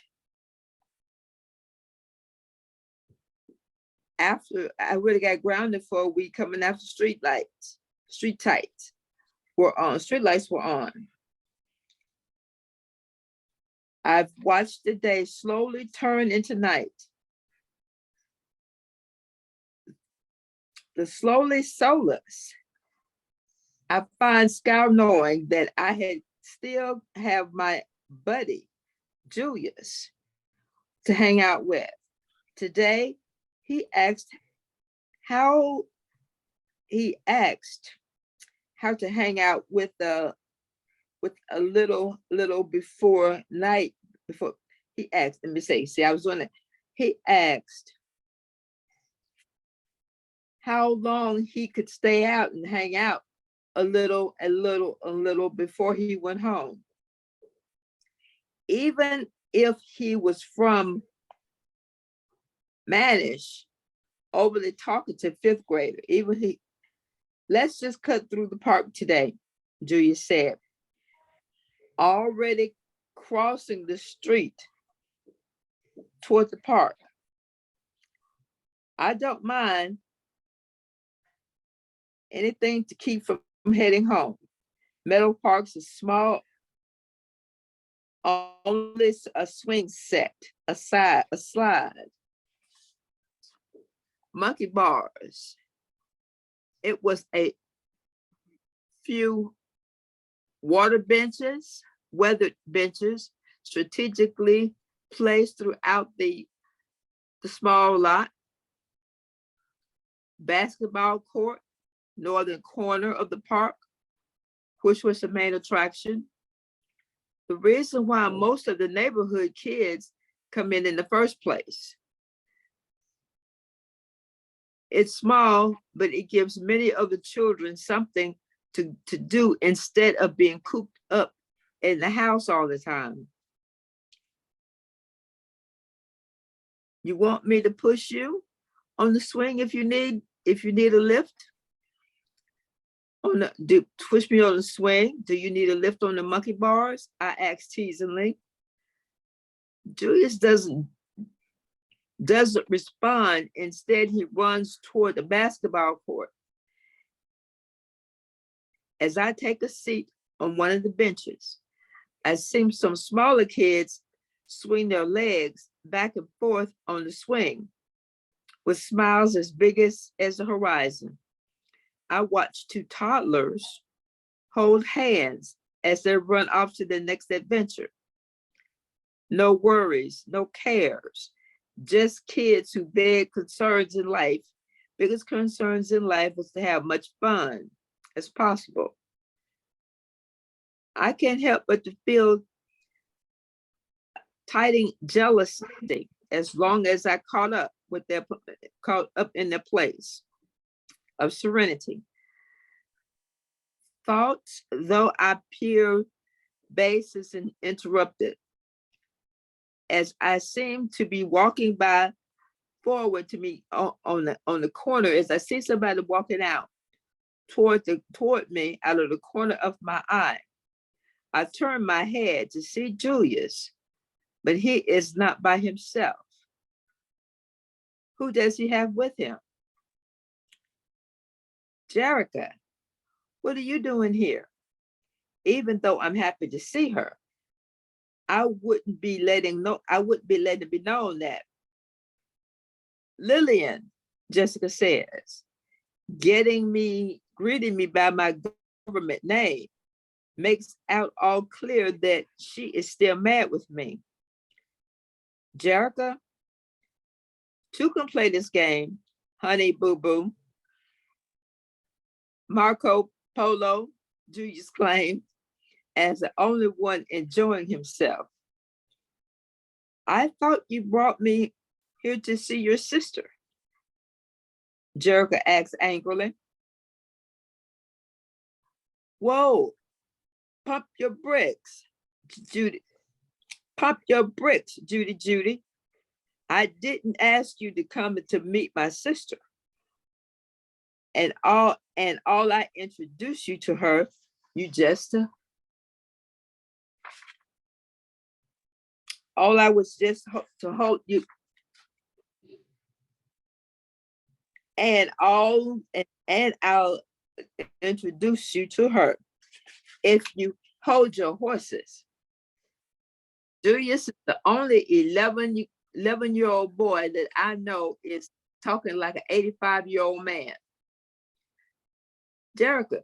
After I really got grounded for a week coming after street lights were on. I've watched the day slowly turn into night. The slowly soulless. I find scour knowing that I had still have my buddy, Julius, to hang out with. Today, he asked how to hang out with a little before night, before he asked, let me say, I was on it. He asked how long he could stay out and hang out a little before he went home. Even if he was from mannish, overly talkative fifth grader, let's just cut through the park today, Julia said, already crossing the street toward the park. I don't mind anything to keep from heading home. Meadow Park's is small, only a swing set, a slide, monkey bars. It was a few weathered benches, strategically placed throughout the small lot. Basketball court, northern corner of the park, which was the main attraction. The reason why most of the neighborhood kids come in the first place. It's small, but it gives many of the children something to do instead of being cooped up in the house all the time. You want me to push you on the swing if you need a lift? Push me on the swing. Do you need a lift on the monkey bars? I asked teasingly. Julius doesn't respond. Instead, he runs toward the basketball court. As I take a seat on one of the benches, I see some smaller kids swing their legs back and forth on the swing with smiles as big as the horizon. I watch two toddlers hold hands as they run off to the next adventure. No worries, no cares, just kids who biggest concerns in life is to have much fun as possible. I can't help but to feel tiding jealousy as long as I caught up in their place of serenity. Thoughts, though I appear basis and interrupted, as I seem to be walking forward to me on the corner, as I see somebody walking out toward me out of the corner of my eye. I turn my head to see Julius, but he is not by himself. Who does he have with him? Jerica, what are you doing here? Even though I'm happy to see her, I wouldn't be letting it be known that. Lillian, Jessica says, greeting me by my government name, makes out all clear that she is still mad with me. Jerica, two can play this game, honey boo boo. Marco Polo, Julius claimed, as the only one enjoying himself. I thought you brought me here to see your sister, Jerica asked angrily. Whoa, pump your brakes, Judy. Pump your brakes, Judy. I didn't ask you to come to meet my sister. And all I introduce you to her, you just all I was just to hold you, and I'll introduce you to her if you hold your horses. Julius is the only 11-year-old boy that I know is talking like an 85-year-old man. Jerica,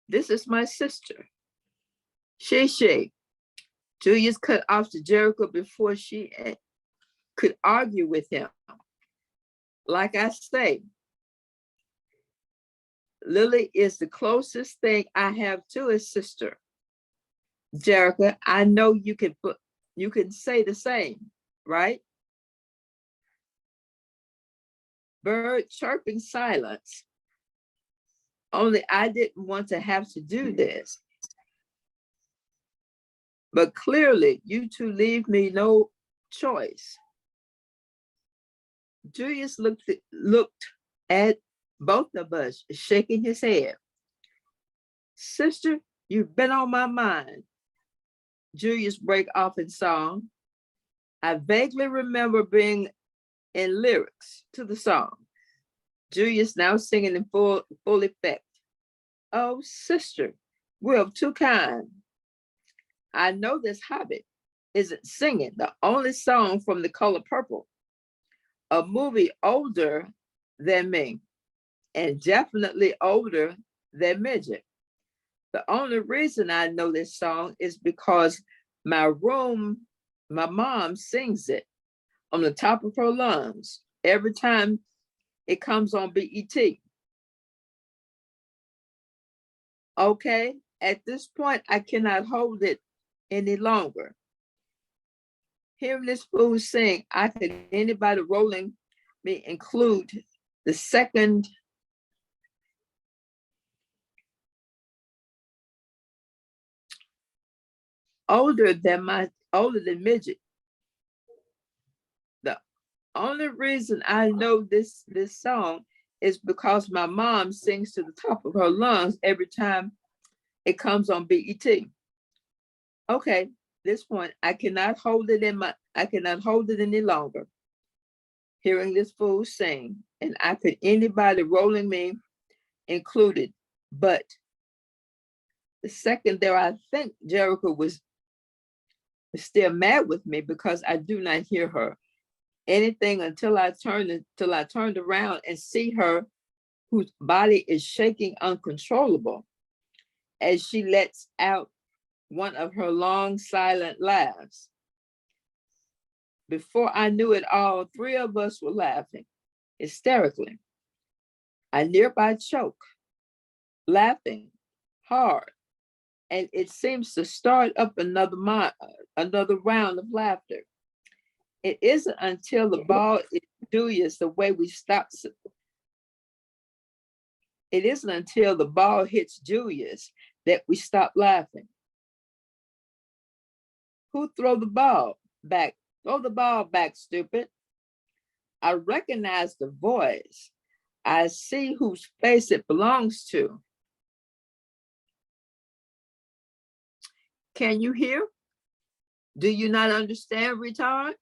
this is my sister. She. Julius cut off to Jerica before she could argue with him. Like I say, Lily is the closest thing I have to a sister. Jerica, I know you can say the same, right? Bird chirping silence. Only I didn't want to have to do this. But clearly, you two leave me no choice. Julius looked at both of us, shaking his head. Sister, you've been on my mind. Julius break off in song. I vaguely remember being in lyrics to the song. Julius now singing in full effect. Oh, sister, we're of two kinds. I know this Hobbit isn't singing the only song from The Color Purple, a movie older than me and definitely older than Midget. The only reason I know this song is because my mom sings it on the top of her lungs every time it comes on BET. Okay, at this point, I cannot hold it any longer. Hearing this fool sing, I could anybody rolling me include the second older than Midget. The only reason I know this song is because my mom sings to the top of her lungs every time it comes on BET. Okay, this point, I cannot hold it any longer. Hearing this fool sing, and I could anybody rolling me included, but the second there, I think Jerica was still mad with me because I do not hear her anything until I turned around and see her, whose body is shaking uncontrollable as she lets out one of her long silent laughs. Before I knew it, all three of us were laughing hysterically. I nearby choke, laughing hard, and it seems to start up another round of laughter. It isn't until the ball is Julius the way we stop. It isn't until the ball hits Julius that we stop laughing. Who throw the ball back? Throw the ball back, stupid. I recognize the voice. I see whose face it belongs to. Can you hear? Do you not understand, retard?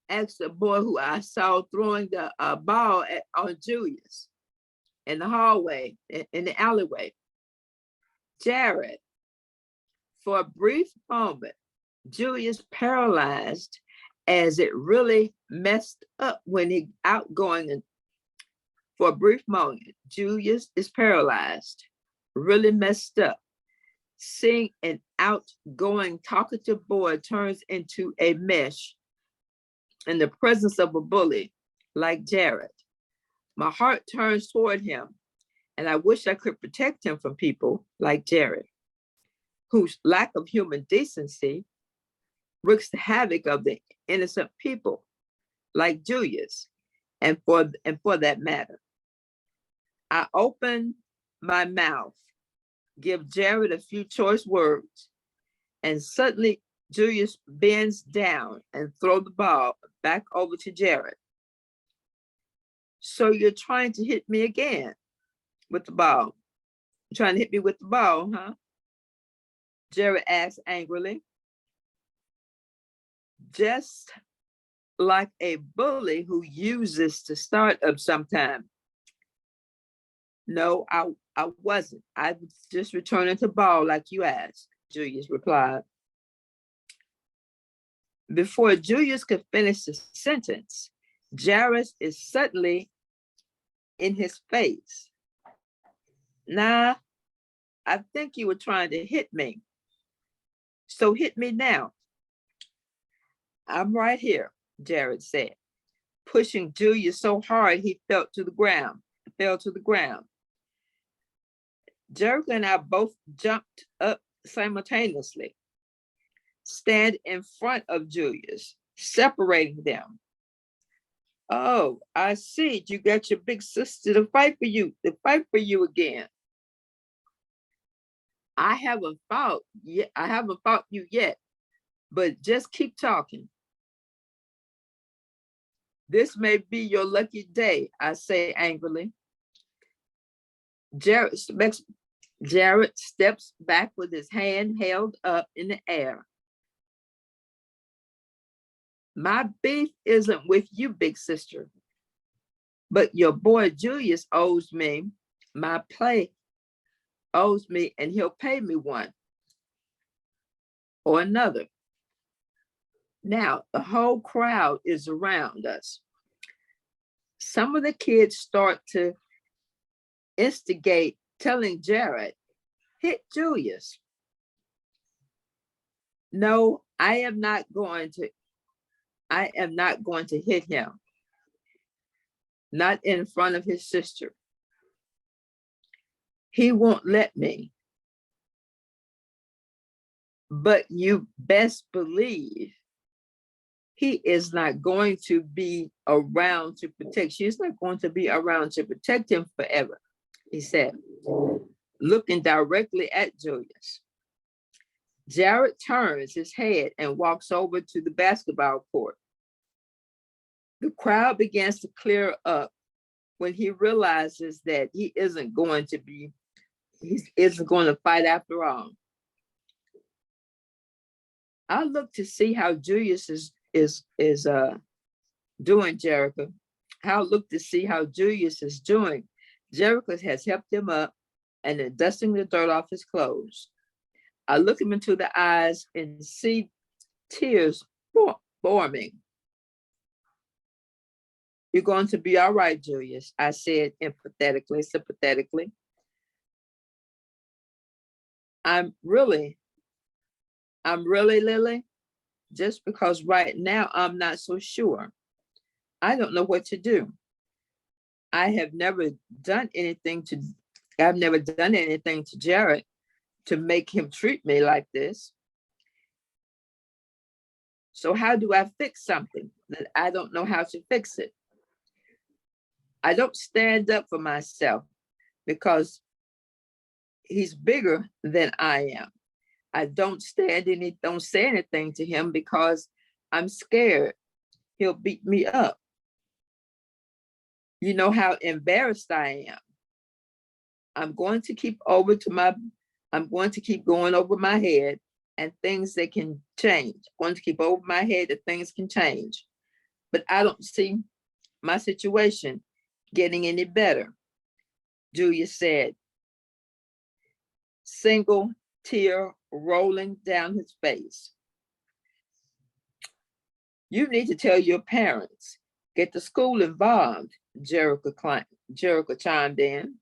Asked the boy who I saw throwing the ball on Julius in the hallway, in the alleyway. Jared, for a brief moment, Julius paralyzed as it really messed up when he outgoing. And for a brief moment, Julius is paralyzed, really messed up. Seeing an outgoing, talkative boy turns into a mesh in the presence of a bully like Jared. My heart turns toward him, and I wish I could protect him from people like Jared, whose lack of human decency wreaks the havoc of the innocent people like Julius, and for that matter. I open my mouth, give Jared a few choice words, and suddenly Julius bends down and throws the ball back over to Jared. So you're trying to hit me again with the ball. You're trying to hit me with the ball, huh? Jared asked angrily. Just like a bully who uses to start up sometime. No, I wasn't. I was just returning the ball like you asked, Julius replied. Before Julius could finish the sentence, Jared is suddenly in his face. Nah, I think you were trying to hit me. So hit me now. I'm right here, Jared said, pushing Julius so hard he fell to the ground. Jared and I both jumped up simultaneously, stand in front of Julius, separating them. Oh, I see. You got your big sister to fight for you again. I haven't fought you yet, but just keep talking. This may be your lucky day, I say angrily. Jared steps back with his hand held up in the air. My beef isn't with you, big sister, but your boy Julius owes me my play, and he'll pay me one or another. Now, the whole crowd is around us. Some of the kids start to instigate, telling Jared, hit Julius. No, I am not going to hit him. Not in front of his sister. He won't let me. But you best believe he is not going to be around to protect. She's not going to be around to protect him forever, he said, looking directly at Julius. Jared turns his head and walks over to the basketball court. The crowd begins to clear up when he realizes that he isn't going to fight after all. I look to see how Julius is doing, Jericho. I'll look to see how Julius is doing. Jericho has helped him up and is dusting the dirt off his clothes. I look him into the eyes and see tears forming. You're going to be all right, Julius, I said sympathetically. I'm really, Lily, just because right now I'm not so sure. I don't know what to do. I've never done anything to Jared to make him treat me like this. So how do I fix something that I don't know how to fix it? I don't stand up for myself because he's bigger than I am. I don't say anything to him because I'm scared he'll beat me up. You know how embarrassed I am. I'm going to keep going over my head and things that can change. I'm going to keep over my head that things can change. But I don't see my situation getting any better, Julius said, single tear rolling down his face. You need to tell your parents, get the school involved, Jericho chimed in.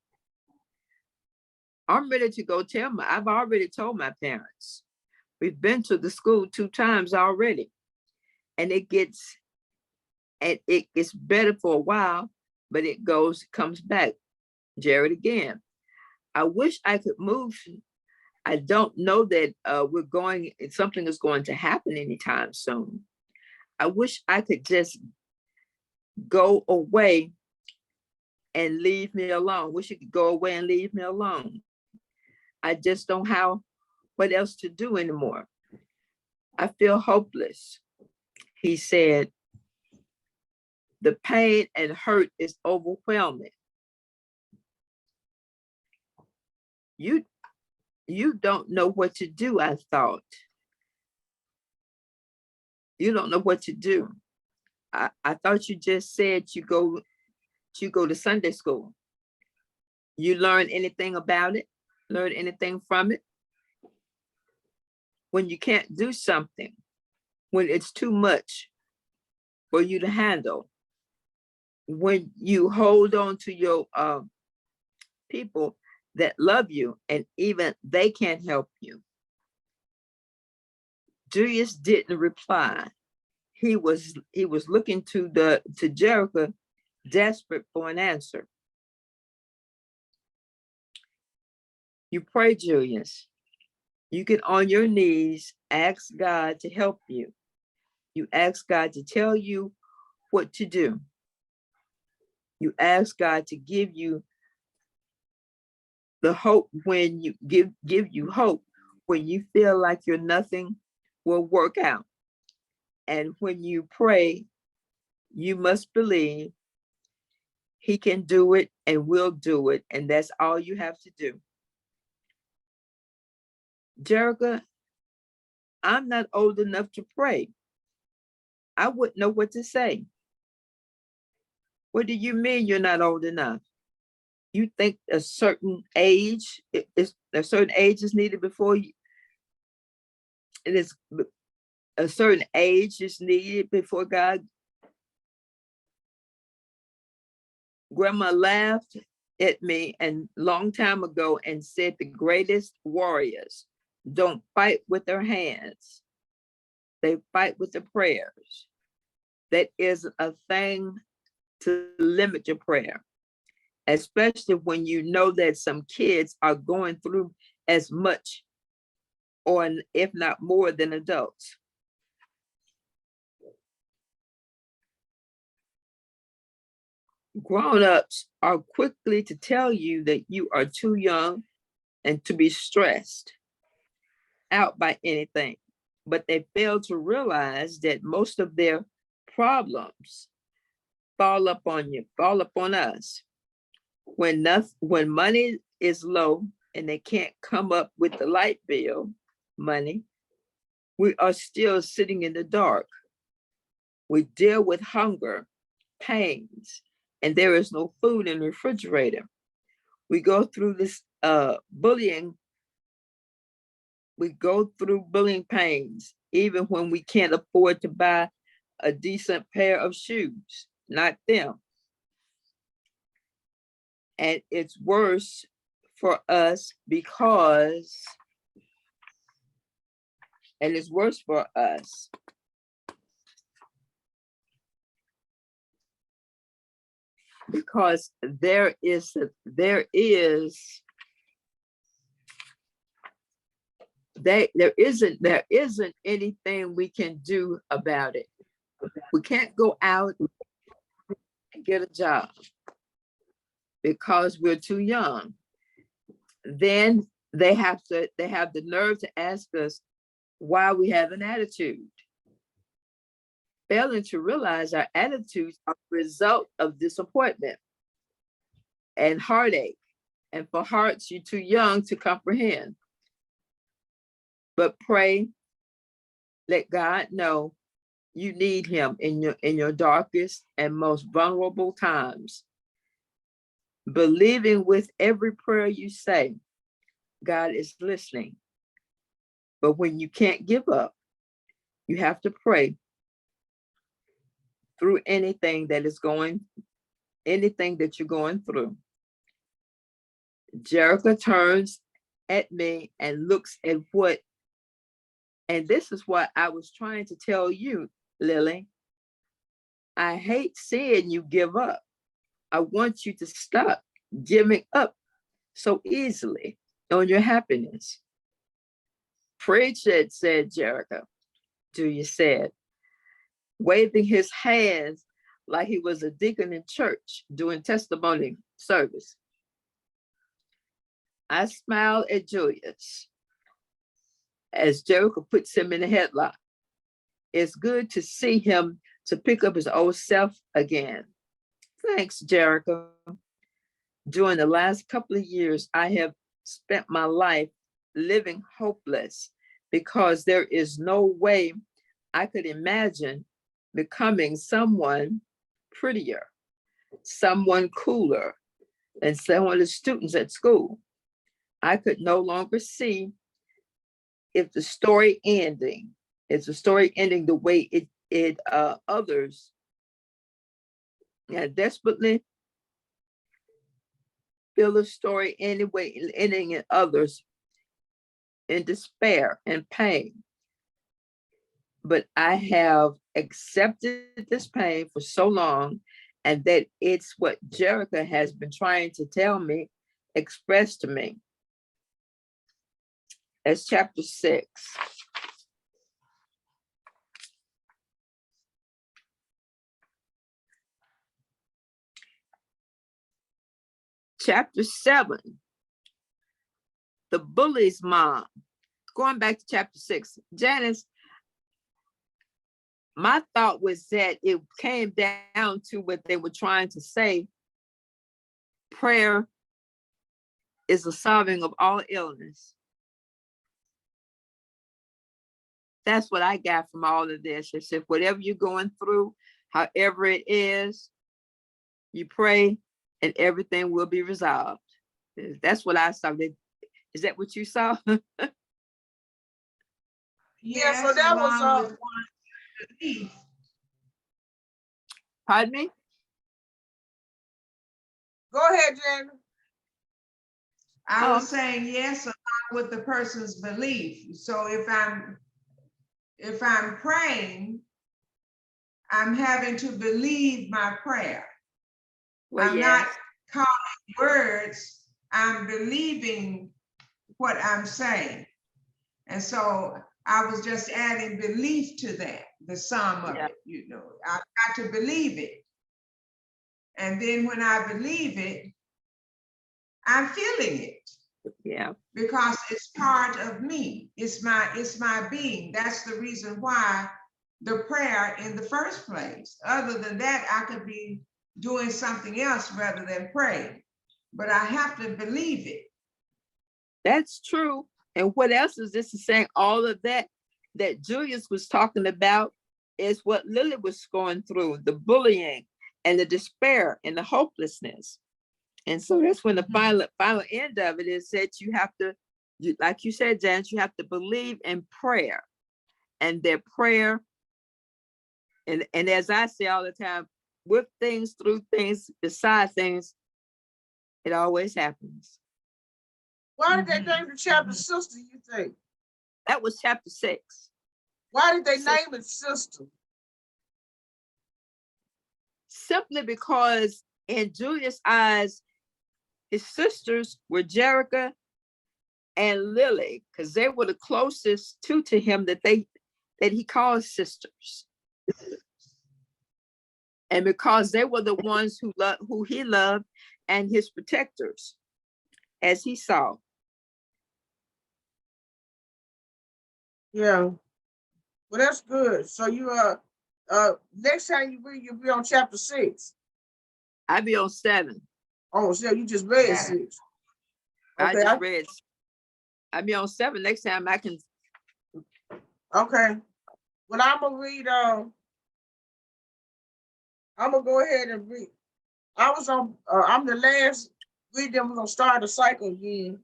I'm ready to go I've already told my parents. We've been to the school 2 times already, and it gets better for a while, but it comes back. Jared again. I wish I could move. I don't know that something is going to happen anytime soon. I wish I could just go away and leave me alone. Wish you could go away and leave me alone. I just don't have what else to do anymore. I feel hopeless, he said. The pain and hurt is overwhelming. You don't know what to do, I thought. You don't know what to do. I thought you just said you go to Sunday school. You learn anything about it? Learn anything from it? When you can't do something, when it's too much for you to handle, when you hold on to your people that love you and even they can't help you. Julius didn't reply. He was looking to Jericho, desperate for an answer. You pray, Julius. You get on your knees, ask God to help you. You ask God to tell you what to do. You ask God to give you the hope when you give you hope when you feel like nothing will work out. And when you pray, you must believe He can do it and will do it. And that's all you have to do. Jerica, I'm not old enough to pray. I wouldn't know what to say. What do you mean you're not old enough? You think a certain age is needed before you, it is a certain age is needed before God. Grandma laughed at me and long time ago and said the greatest warriors don't fight with their hands. They fight with their prayers. That is a thing to limit your prayer, especially when you know that some kids are going through as much or if not more than adults. Grown-ups are quickly to tell you that you are too young and to be stressed out by anything, but they fail to realize that most of their problems fall upon us. When money is low and they can't come up with the light bill money, we are still sitting in the dark. We deal with hunger, pains, and there is no food in the refrigerator. We go through this bullying. We go through bullying pains, even when we can't afford to buy a decent pair of shoes, not them. And it's worse for us because there isn't anything we can do about it. We can't go out and get a job because we're too young. Then they have the nerve to ask us why we have an attitude. Failing to realize our attitudes are a result of disappointment and heartache, and for hearts you're too young to comprehend. But pray, let God know you need Him in your darkest and most vulnerable times. Believing with every prayer you say, God is listening. But when you can't give up, you have to pray through anything that you're going through. Jerica turns at me and looks at and this is what I was trying to tell you, Lily. I hate seeing you give up. I want you to stop giving up so easily on your happiness. Preach it, said Jericho. Julia said, waving his hands like he was a deacon in church doing testimony service. I smiled at Julius as Jericho puts him in a headlock. It's good to see him to pick up his old self again. Thanks, Jericho. During the last couple of years, I have spent my life living hopeless because there is no way I could imagine becoming someone prettier, someone cooler than some of the students at school. I could no longer see if the story ending the way others desperately feel the story anyway, ending in others in despair and pain. But I have accepted this pain for so long, and that it's what Jericho has been trying to tell me, express to me. That's chapter 6. Chapter 7, the bully's mom. Going back to chapter 6, Janice, my thought was that it came down to what they were trying to say. Prayer is the solving of all illness. That's what I got from all of this. It's if whatever you're going through, however it is, you pray and everything will be resolved. That's what I saw. Is that what you saw? Yeah, so that was along with belief. Pardon me? Go ahead, Jen. I was saying yes, along with the person's belief. So if I'm praying, I'm having to believe my prayer. Well, I'm not calling words, I'm believing what I'm saying. And so I was just adding belief to that, the sum of it, you know. I've got to believe it. And then when I believe it, I'm feeling it. Yeah. Because it's part of me. It's my being. That's the reason why the prayer in the first place. Other than that, I could be doing something else rather than praying. But I have to believe it. That's true. And what else is this saying? All of that Julius was talking about is what Lily was going through, the bullying and the despair and the hopelessness. And so that's when the final end of it is that you have to, like you said, Janice, you have to believe in prayer. And that prayer, and as I say all the time, with things, through things, beside things, it always happens. Why did they name the chapter Sister, you think? That was chapter 6. Why did they name it Sister? Simply because in Julius' eyes, his sisters were Jerica and Lily, because they were the closest to him that he called sisters. And because they were the ones who he loved and his protectors, as he saw. Yeah. Well, that's good. So you next time you read, you'll be on chapter 6. I'll be on 7. Oh, so you just read 6. Okay, I just read. I'll be on 7 next time I can. Okay. Well, I'm gonna read. I'm gonna go ahead and read. I was on. I'm the last read. Them. We're gonna start the cycle again.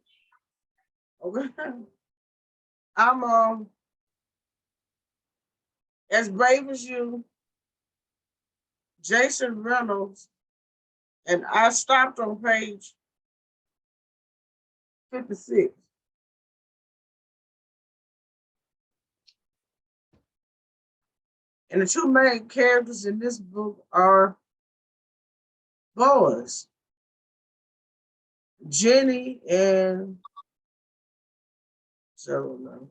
Okay. I'm As Brave as You, Jason Reynolds, and I stopped on page 56. And the two main characters in this book are boys, Jenny and so no.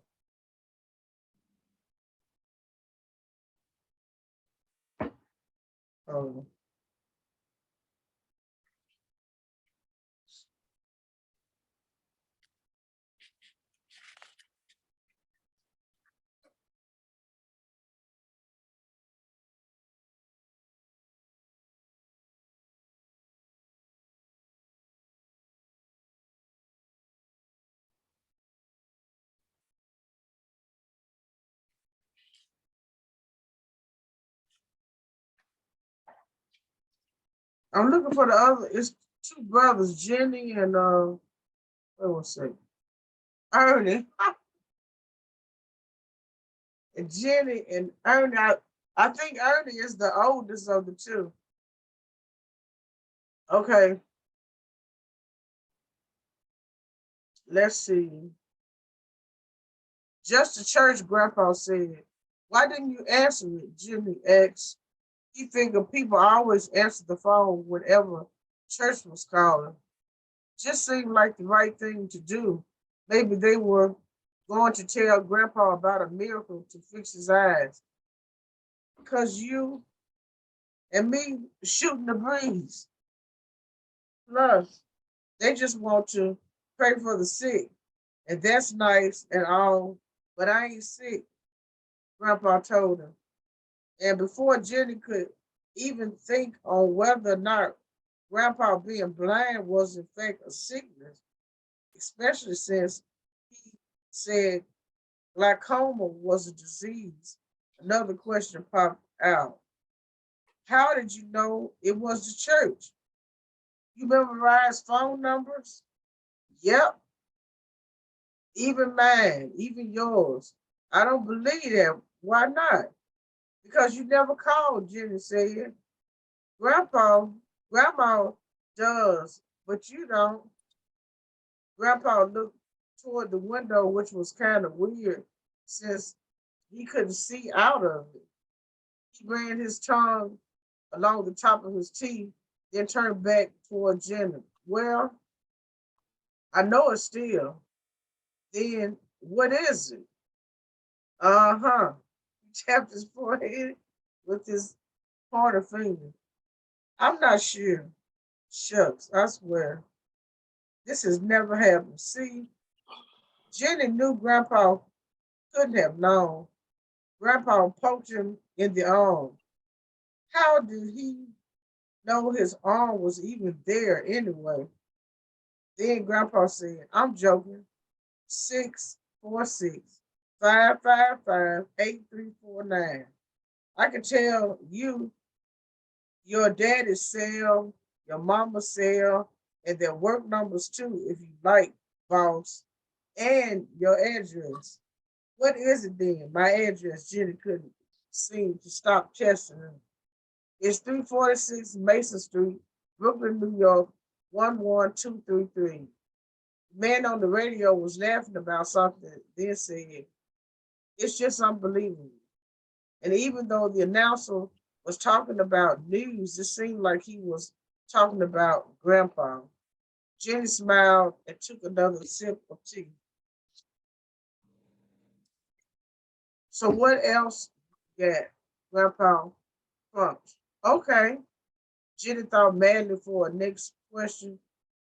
I'm looking for the other. It's two brothers, Jenny and wait one second. Ernie. And Jenny and Ernie. I think Ernie is the oldest of the two. Okay, let's see. Just the church, Grandpa said. Why didn't you answer it? Jimmy asked. He figured people always answer the phone whenever church was calling. Just seemed like the right thing to do. Maybe they were going to tell Grandpa about a miracle to fix his eyes. Because you and me shooting the breeze. Plus, they just want to pray for the sick. And that's nice and all, but I ain't sick, Grandpa told him. And before Jenny could even think on whether or not Grandpa being blind was in fact a sickness, especially since he said glaucoma was a disease, another question popped out. How did you know it was the church? You memorized phone numbers? Yep, even mine, even yours. I don't believe that. Why not? Because you never called, Jenny said. Grandpa, Grandma does, but you don't. Grandpa looked toward the window, which was kind of weird since he couldn't see out of it. He ran his tongue along the top of his teeth, then turned back toward Jenny. Well, I know it still. Then what is it? Uh-huh. He tapped his forehead with his pointer finger. I'm not sure. Shucks, I swear. This has never happened. See, Jenny knew Grandpa couldn't have known. Grandpa poked him in the arm. How did he know his arm was even there anyway? Then Grandpa said, I'm joking. 646-555-8349. I can tell you your daddy's cell, your mama's cell, and their work numbers too, if you like, boss, and your address. What is it then? My address, Jenny couldn't seem to stop testing him. It's 346 Mason Street, Brooklyn, New York, 11233. The man on the radio was laughing about something, then said, it's just unbelievable. And even though the announcer was talking about news, it seemed like he was talking about Grandpa. Jenny smiled and took another sip of tea. So what else you got, Grandpa? Crunch. Okay. Jenny thought madly for a next question.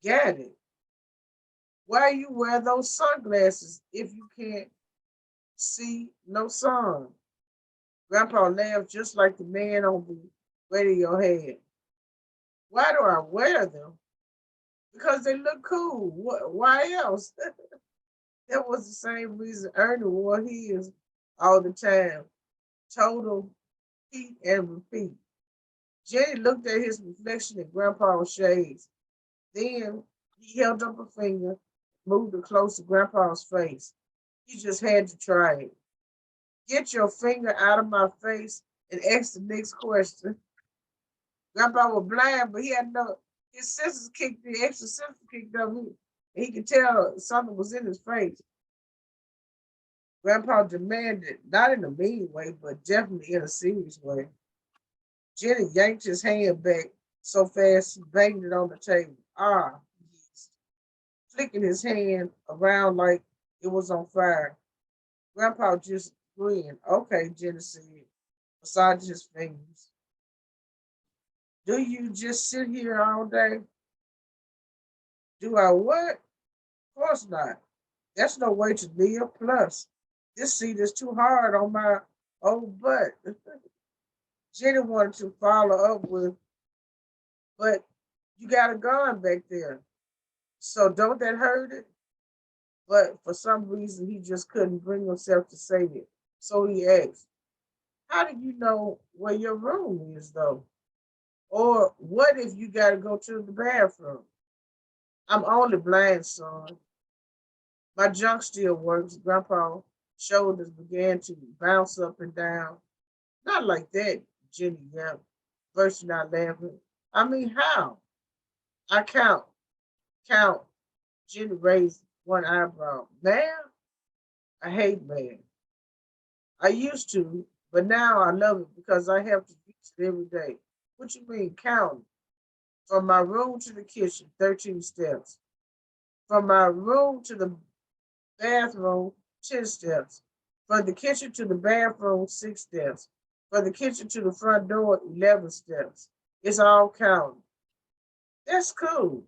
Got it. Why you wear those sunglasses if you can't see no sun? Grandpa laughed just like the man on the radio had. Why do I wear them? Because they look cool. Why else? That was the same reason Ernie wore his all the time. Total repeat and repeat. Jenny looked at his reflection in Grandpa's shades. Then he held up a finger, moved it close to Grandpa's face. He just had to try it. Get your finger out of my face and ask the next question. Grandpa was blind, but he had no, his senses kicked, the extra senses kicked up. He could tell something was in his face. Grandpa demanded, not in a mean way, but definitely in a serious way. Jenny yanked his hand back so fast he banged it on the table. Ah, yes. Flicking his hand around like it was on fire. Grandpa just grinned. Okay, Jenny said, massaging his fingers. Do you just sit here all day? Do I what? Of course not. That's no way to live. Plus, this seat is too hard on my old butt. Jenny wanted to follow up with, but you got a gun back there. So don't that hurt it? But for some reason, he just couldn't bring himself to say it. So he asked, how do you know where your room is, though? Or what if you got to go to the bathroom? I'm only blind, son. My junk still works. Grandpa's shoulders began to bounce up and down. Not like that, Jenny yelled, bursting out laughing. I mean, how? I count. Jenny raised one eyebrow. Man, I hate man. I used to, but now I love it because I have to use it every day. What you mean, count? From my room to the kitchen, 13 steps. From my room to the bathroom, 10 steps. From the kitchen to the bathroom, 6 steps. From the kitchen to the front door, 11 steps. It's all counting. That's cool.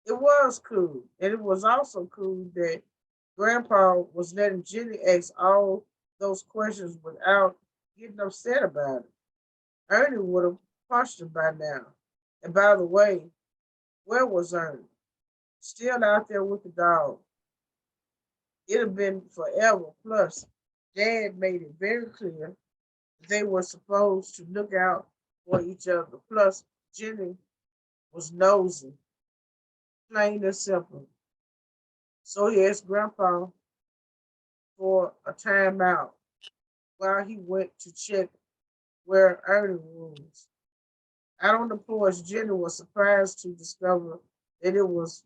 It was cool. And it was also cool that Grandpa was letting Jenny ask all those questions without getting upset about it. Ernie would have punched him by now. And by the way, where was Ernie? Still out there with the dog. It'd have been forever. Plus, Dad made it very clear they were supposed to look out for each other. Plus, Jenny was nosy, plain and simple. So he asked Grandpa for a timeout while he went to check where Ernie was. Out on the porch, Jenny was surprised to discover that it was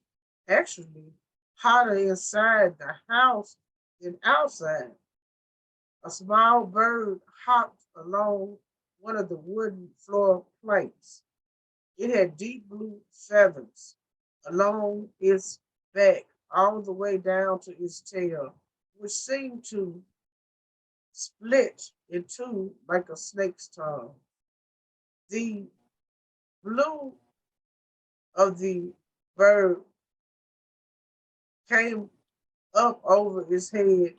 actually hotter inside the house than outside. A small bird hopped along one of the wooden floor plates. It had deep blue feathers along its back, all the way down to its tail, which seemed to split in two like a snake's tongue. The blue of the bird came up over its head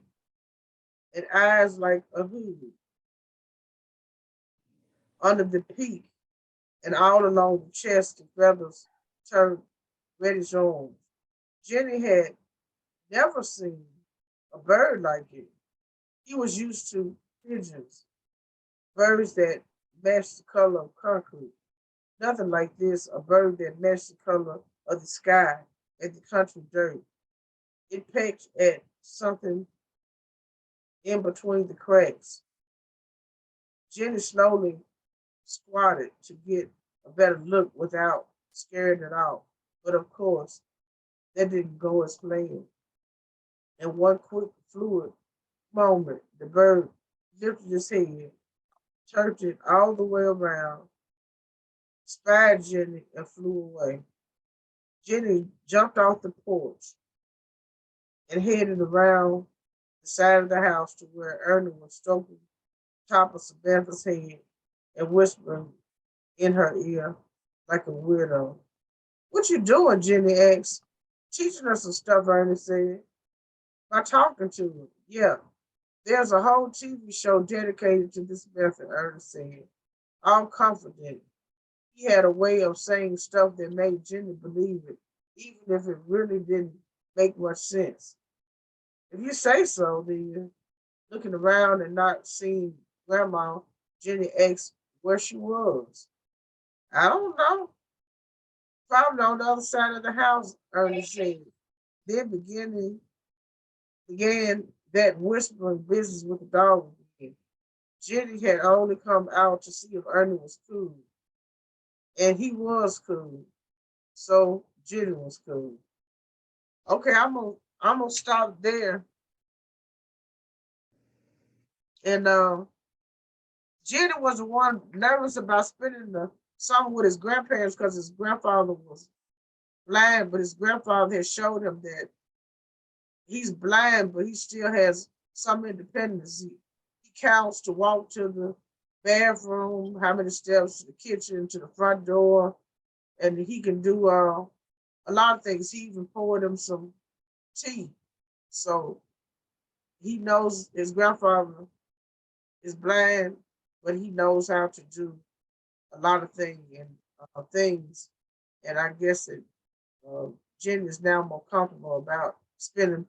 and eyes like a hood under the peak and all along the chest, the feathers turned reddish orange. Jenny had never seen a bird like it. He was used to pigeons, birds that matched the color of concrete. Nothing like this, a bird that matched the color of the sky and the country dirt. It pecked at something in between the cracks. Jenny slowly squatted to get a better look without scaring it off. But of course, that didn't go as planned. In one quick, fluid moment, the bird lifted its head, turned it all the way around, spied Jenny, and flew away. Jenny jumped off the porch and headed around the side of the house to where Ernie was stroking the top of Samantha's head and whispering in her ear like a weirdo. What you doing, Jenny asked. Teaching her some stuff, Ernie said. By talking to her. Yeah, there's a whole TV show dedicated to this method, Ernie said. All confident. He had a way of saying stuff that made Jenny believe it, even if it really didn't make much sense. If you say so, then looking around and not seeing Grandma, Jenny asked where she was. I don't know. Probably on the other side of the house, Ernie said. Then began that whispering business with the dog again. Jenny had only come out to see if Ernie was cool, and he was cool. So Jenny was cool. Okay, I'm gonna stop there. And Jenny was the one nervous about spending the summer with his grandparents because his grandfather was blind, but his grandfather had showed him that he's blind, but he still has some independence. He counts to walk to the bathroom, how many steps to the kitchen, to the front door, and he can do a lot of things. He even poured him some tea. So he knows his grandfather is blind, but he knows how to do a lot of things. And I guess that uh, Jen is now more comfortable about spending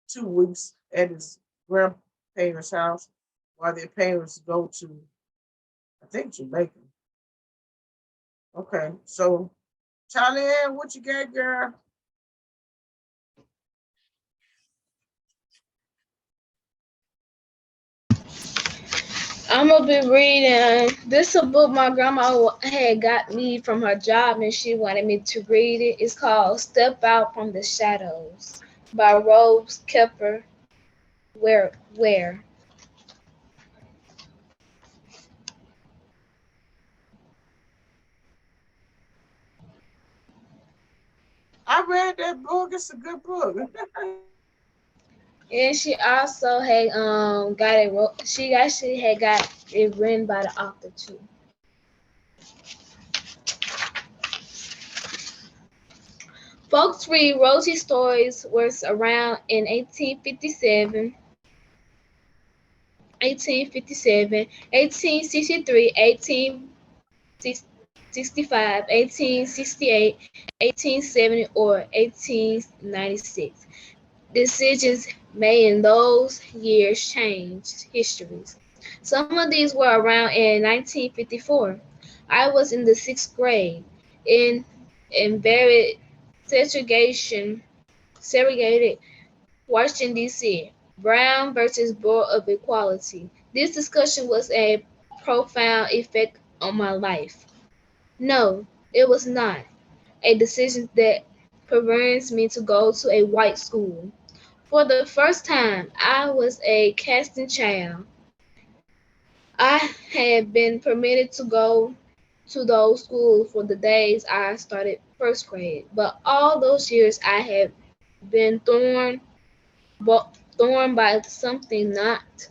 2 weeks at his grandparents' house while their parents go to, I think, Jamaica. Okay, so Charlie Ann, what you got, girl? I'm gonna be reading. This is a book my grandma had got me from her job, and she wanted me to read it. It's called "Step Out from the Shadows" by Rose Kepper. Where? I read that book. It's a good book. And she also had got it. She actually had got it written by the author too. Folks read Rosie stories was around in 1857, 1863, 1865, 1868, 1870, or 1896. Decisions made in those years changed histories. Some of these were around in 1954. I was in the sixth grade in very segregated Washington, D.C. Brown versus Board of Equality. This discussion was a profound effect on my life. No, it was not a decision that convinced me to go to a white school. For the first time, I was a casting child. I had been permitted to go to those schools for the days I started first grade, but all those years I had been thorn by something not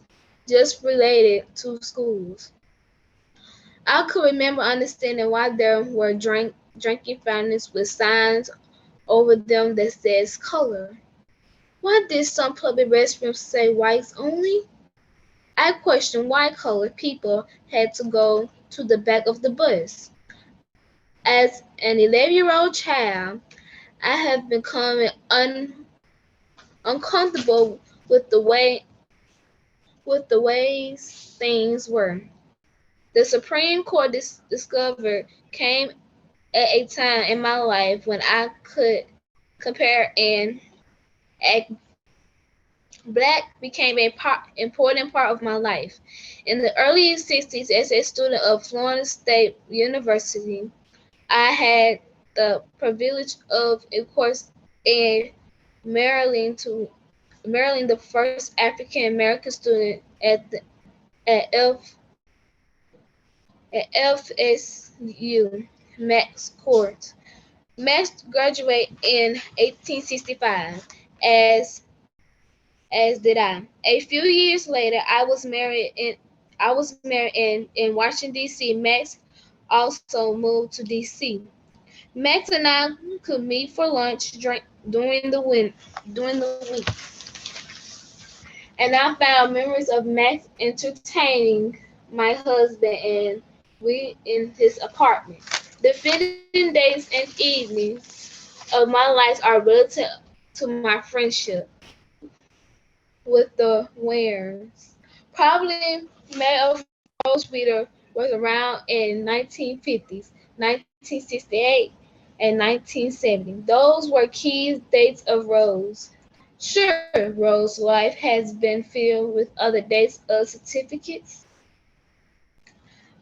just related to schools. I could remember understanding why there were drinking fountains with signs over them that says color. Why did some public restrooms say whites only? I questioned why colored people had to go to the back of the bus. As an 11-year-old child, I have become uncomfortable with the ways things were. The Supreme Court discovered came at a time in my life when I could compare and act. Black became important part of my life. In the early 60s, as a student of Florida State University, I had the privilege of a course in Maryland the first African American student at FSU, Max Court. Max graduated in 1865, as did I. A few years later, I was married in Washington D.C. Max also moved to D.C. Max and I could meet for lunch during the week, and I found memories of Max entertaining my husband and we in his apartment. The fleeting days and evenings of my life are relative to my friendship with the Wares. Probably May of Rose Reader was around in 1950s, 1968, and 1970. Those were key dates of Rose. Sure, Rose's life has been filled with other dates of certificates,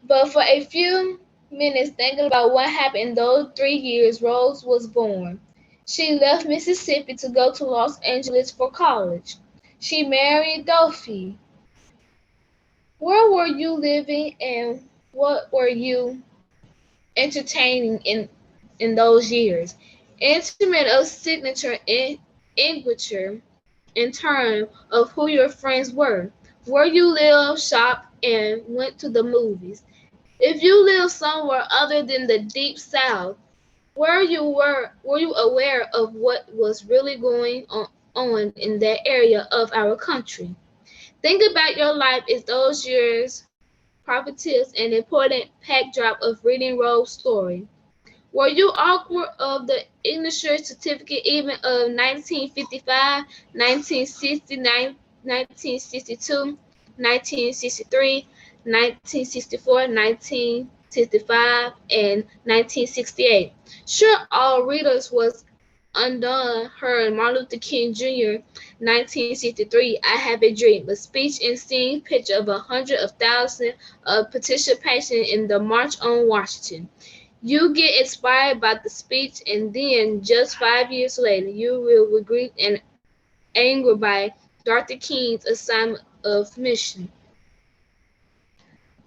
but for a few minutes thinking about what happened in those 3 years Rose was born. She left Mississippi to go to Los Angeles for college. She married Dolphy. Where were you living and what were you entertaining in those years? Intimate of signature in signature in terms of who your friends were. Where you lived, shopped, and went to the movies. If you lived somewhere other than the deep south, were you aware of what was really going on in that area of our country? Think about your life as those years prophetess an important backdrop of reading Rose's story. Were you aware of the initial certificate even of 1955, 1960, 1962, 1963, 1964, 19 1965, and 1968. Sure, all readers was undone her Martin Luther King Jr. 1963, I Have a Dream, a speech and scene picture of hundreds of thousands of participation in the March on Washington. You get inspired by the speech, and then just 5 years later, you will regret and angered by Dr. King's assignment of mission.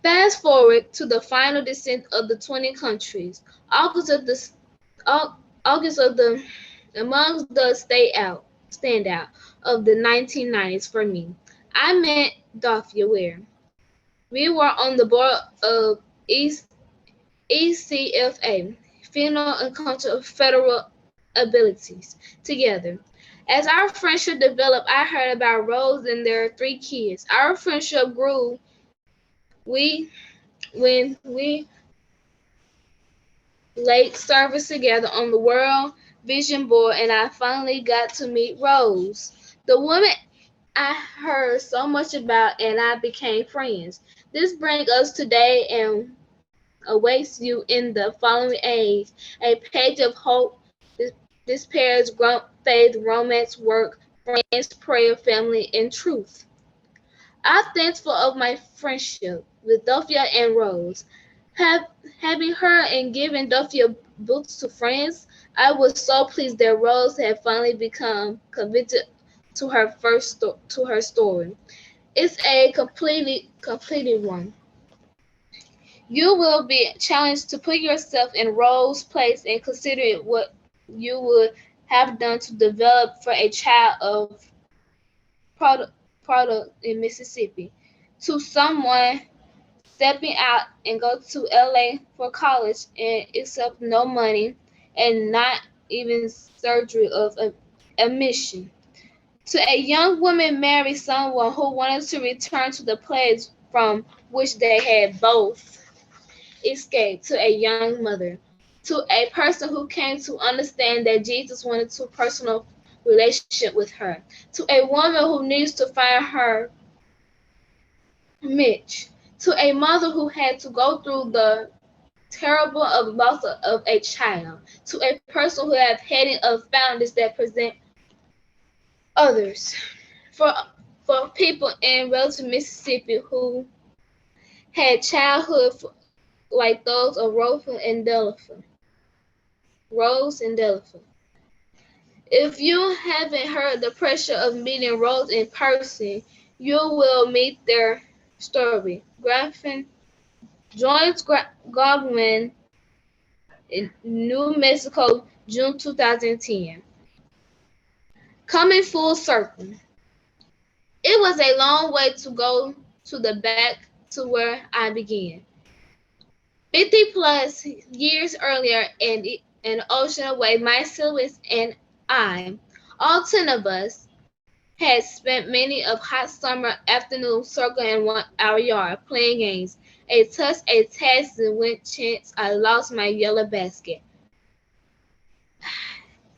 Fast forward to the final descent of the 20 countries. August of the August of the amongst the standout of the 1990s for me. I met Dafia Ware. We were on the board of ECFA, Female and Cultural Federal Abilities, together. As our friendship developed, I heard about Rose and their 3 kids. Our friendship grew we when we late service together on the World Vision Board, and I finally got to meet Rose, the woman I heard so much about, and I became friends. This brings us today and awaits you in the following age, a page of hope, despairs, faith, romance, work, friends, prayer, family, and truth. I'm thankful of my friendship with Dufia and Rose. Have, Having her and giving Dufia books to friends, I was so pleased that Rose had finally become convicted to her story. It's a completed one. You will be challenged to put yourself in Rose's place and consider what you would have done to develop for a child of product in Mississippi. To someone stepping out and go to LA for college and accept no money and not even surgery of admission. To a young woman marry someone who wanted to return to the place from which they had both escaped. To a young mother. To a person who came to understand that Jesus wanted to personal relationship with her. To a woman who needs to find her Mitch. To a mother who had to go through the terrible of loss of a child. To a person who have heading of founders that present others. For people in relative Mississippi who had childhood like those of Rose and Delphi. If you haven't heard the pressure of meeting Rose in person, you will meet their story. Griffin joins Godwin in New Mexico, June 2010. Coming full circle. It was a long way to go to the back to where I began. 50 plus years earlier and an ocean away, my siblings and I, all 10 of us, had spent many of hot summer afternoons circling our yard, playing games. A touch, a task, and when chance I lost my yellow basket.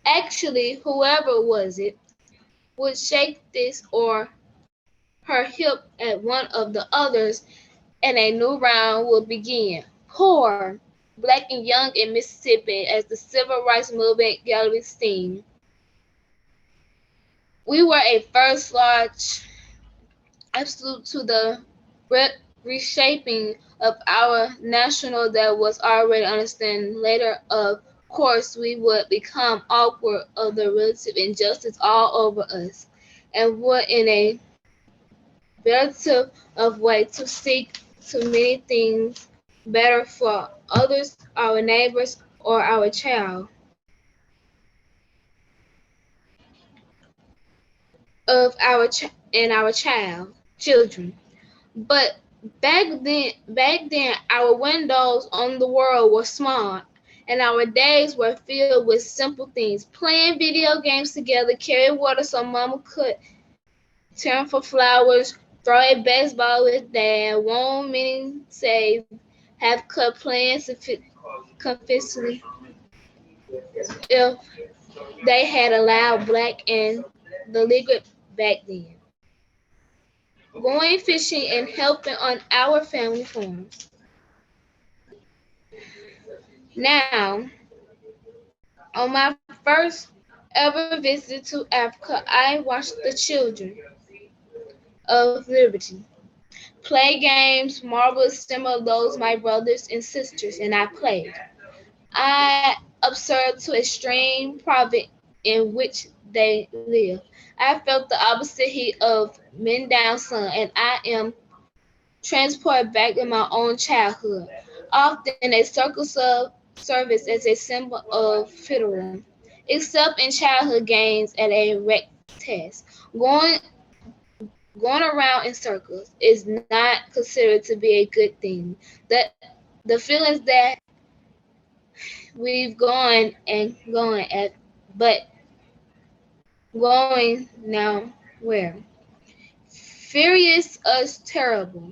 Actually, whoever was it would shake this or her hip at one of the others, and a new round would begin. Poor, black and young in Mississippi as the civil rights movement gathered steam. We were a first large absolute to the reshaping of our national that was already understanding. Later, of course, we would become awkward of the relative injustice all over us, and would in a relative of way to seek to many things better for others, our neighbors, or our child. Our children. But back then, our windows on the world were small, and our days were filled with simple things: playing video games together, carry water so Mama could turn for flowers, throw a baseball with Dad, won't meaning say, have cut plans confessively if they had allowed black and the liquid back then. Going fishing and helping on our family farm. Now, on my first ever visit to Africa, I watched the children of liberty play games, marbles similar to those my brothers and sisters and I played. I observed to extreme poverty in which they live. I felt the opposite heat of men down sun, and I am transported back in my own childhood. Often a circus of service as a symbol of freedom, except in childhood games at a rec test. Going going around in circles is not considered to be a good thing. The feelings that we've gone and going at, but going now where? Furious us terrible.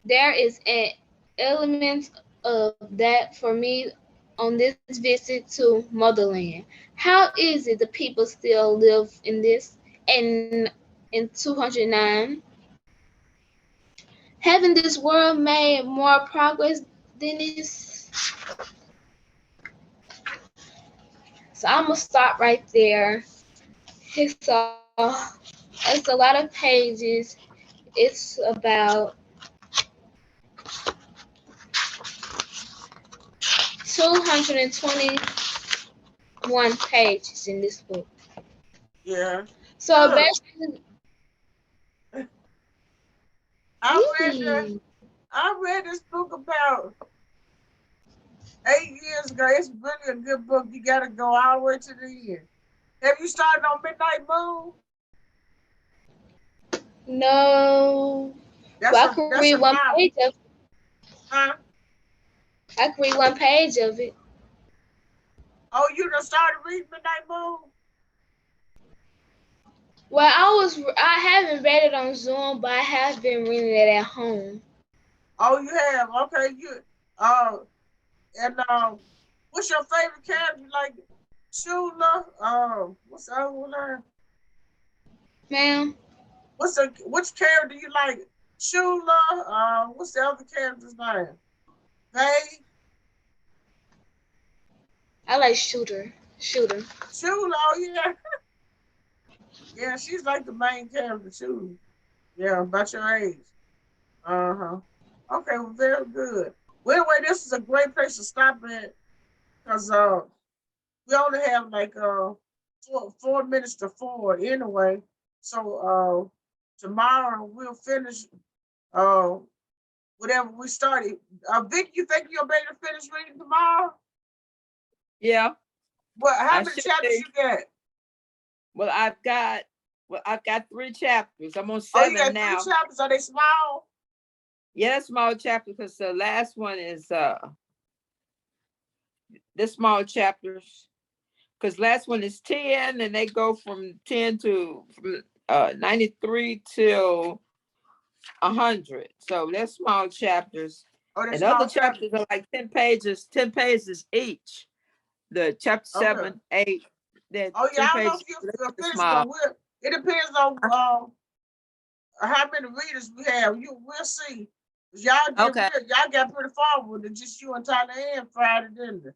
There is an element of that for me on this visit to motherland. How is it the people still live in this and in 209? Haven't this world made more progress than this? So I'm gonna stop right there. It's it's a lot of pages. It's about 221 pages in this book. Yeah. So Look, basically, I read this book about 8 years ago. It's really a good book. You gotta go all the way to the end. Have you started on Midnight Moon? no. That's Well, a that's a novel. Huh? I could read one page of it. Oh, you done started reading Midnight Moon? Well, I haven't read it on Zoom, but I have been reading it at home. Oh, you have. Okay, you and what's your favorite character? You like Shula? What's the other one there? Ma'am, Which character you like? Shula? What's the other character's name? They I like Shooter. Shooter. Shula. Oh yeah, yeah. She's like the main character too. Yeah, about your age. Uh huh. Okay, well, very good. Well, anyway, this is a great place to stop at because we only have like 4 minutes to 4 anyway. So tomorrow we'll finish uh whatever we started. Vic, you think you'll be able to finish reading tomorrow? Yeah, Well, how I many should chapters be. you got? Well, I've got 3 chapters. I'm on Oh, you 7 got now. 3 chapters. Are they small? Yeah, small chapter because the last one is this small chapters because last one is 10 and they go from 10 to from 93 till 100. So they're small chapters. Oh, they're And other small chapters. chapters are like 10 pages each. The chapter Okay. 7, 8, they're Oh yeah, 10 I don't know pages. if you're They're finished, small. but it depends on how many readers we have. We'll see. Y'all Okay. y'all got pretty far with it. Just you and Tyler and Friday, didn't it?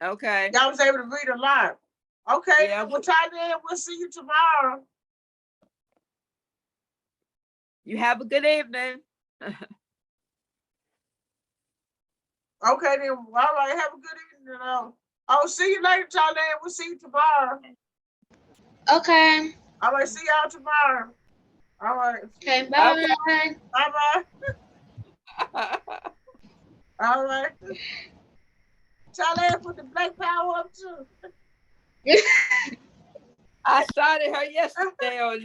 Okay. Y'all was able to read a lot. Okay, Yeah. then, well, Tyler and we'll see you tomorrow. You have a good evening. Okay, then. All right, have a good evening. I'll see you later, Tyler, and we'll see you tomorrow. Okay. All right, see y'all tomorrow. All right. Okay, bye. Okay. Bye-bye. All right. Charlie put the black power up too. I started her yesterday on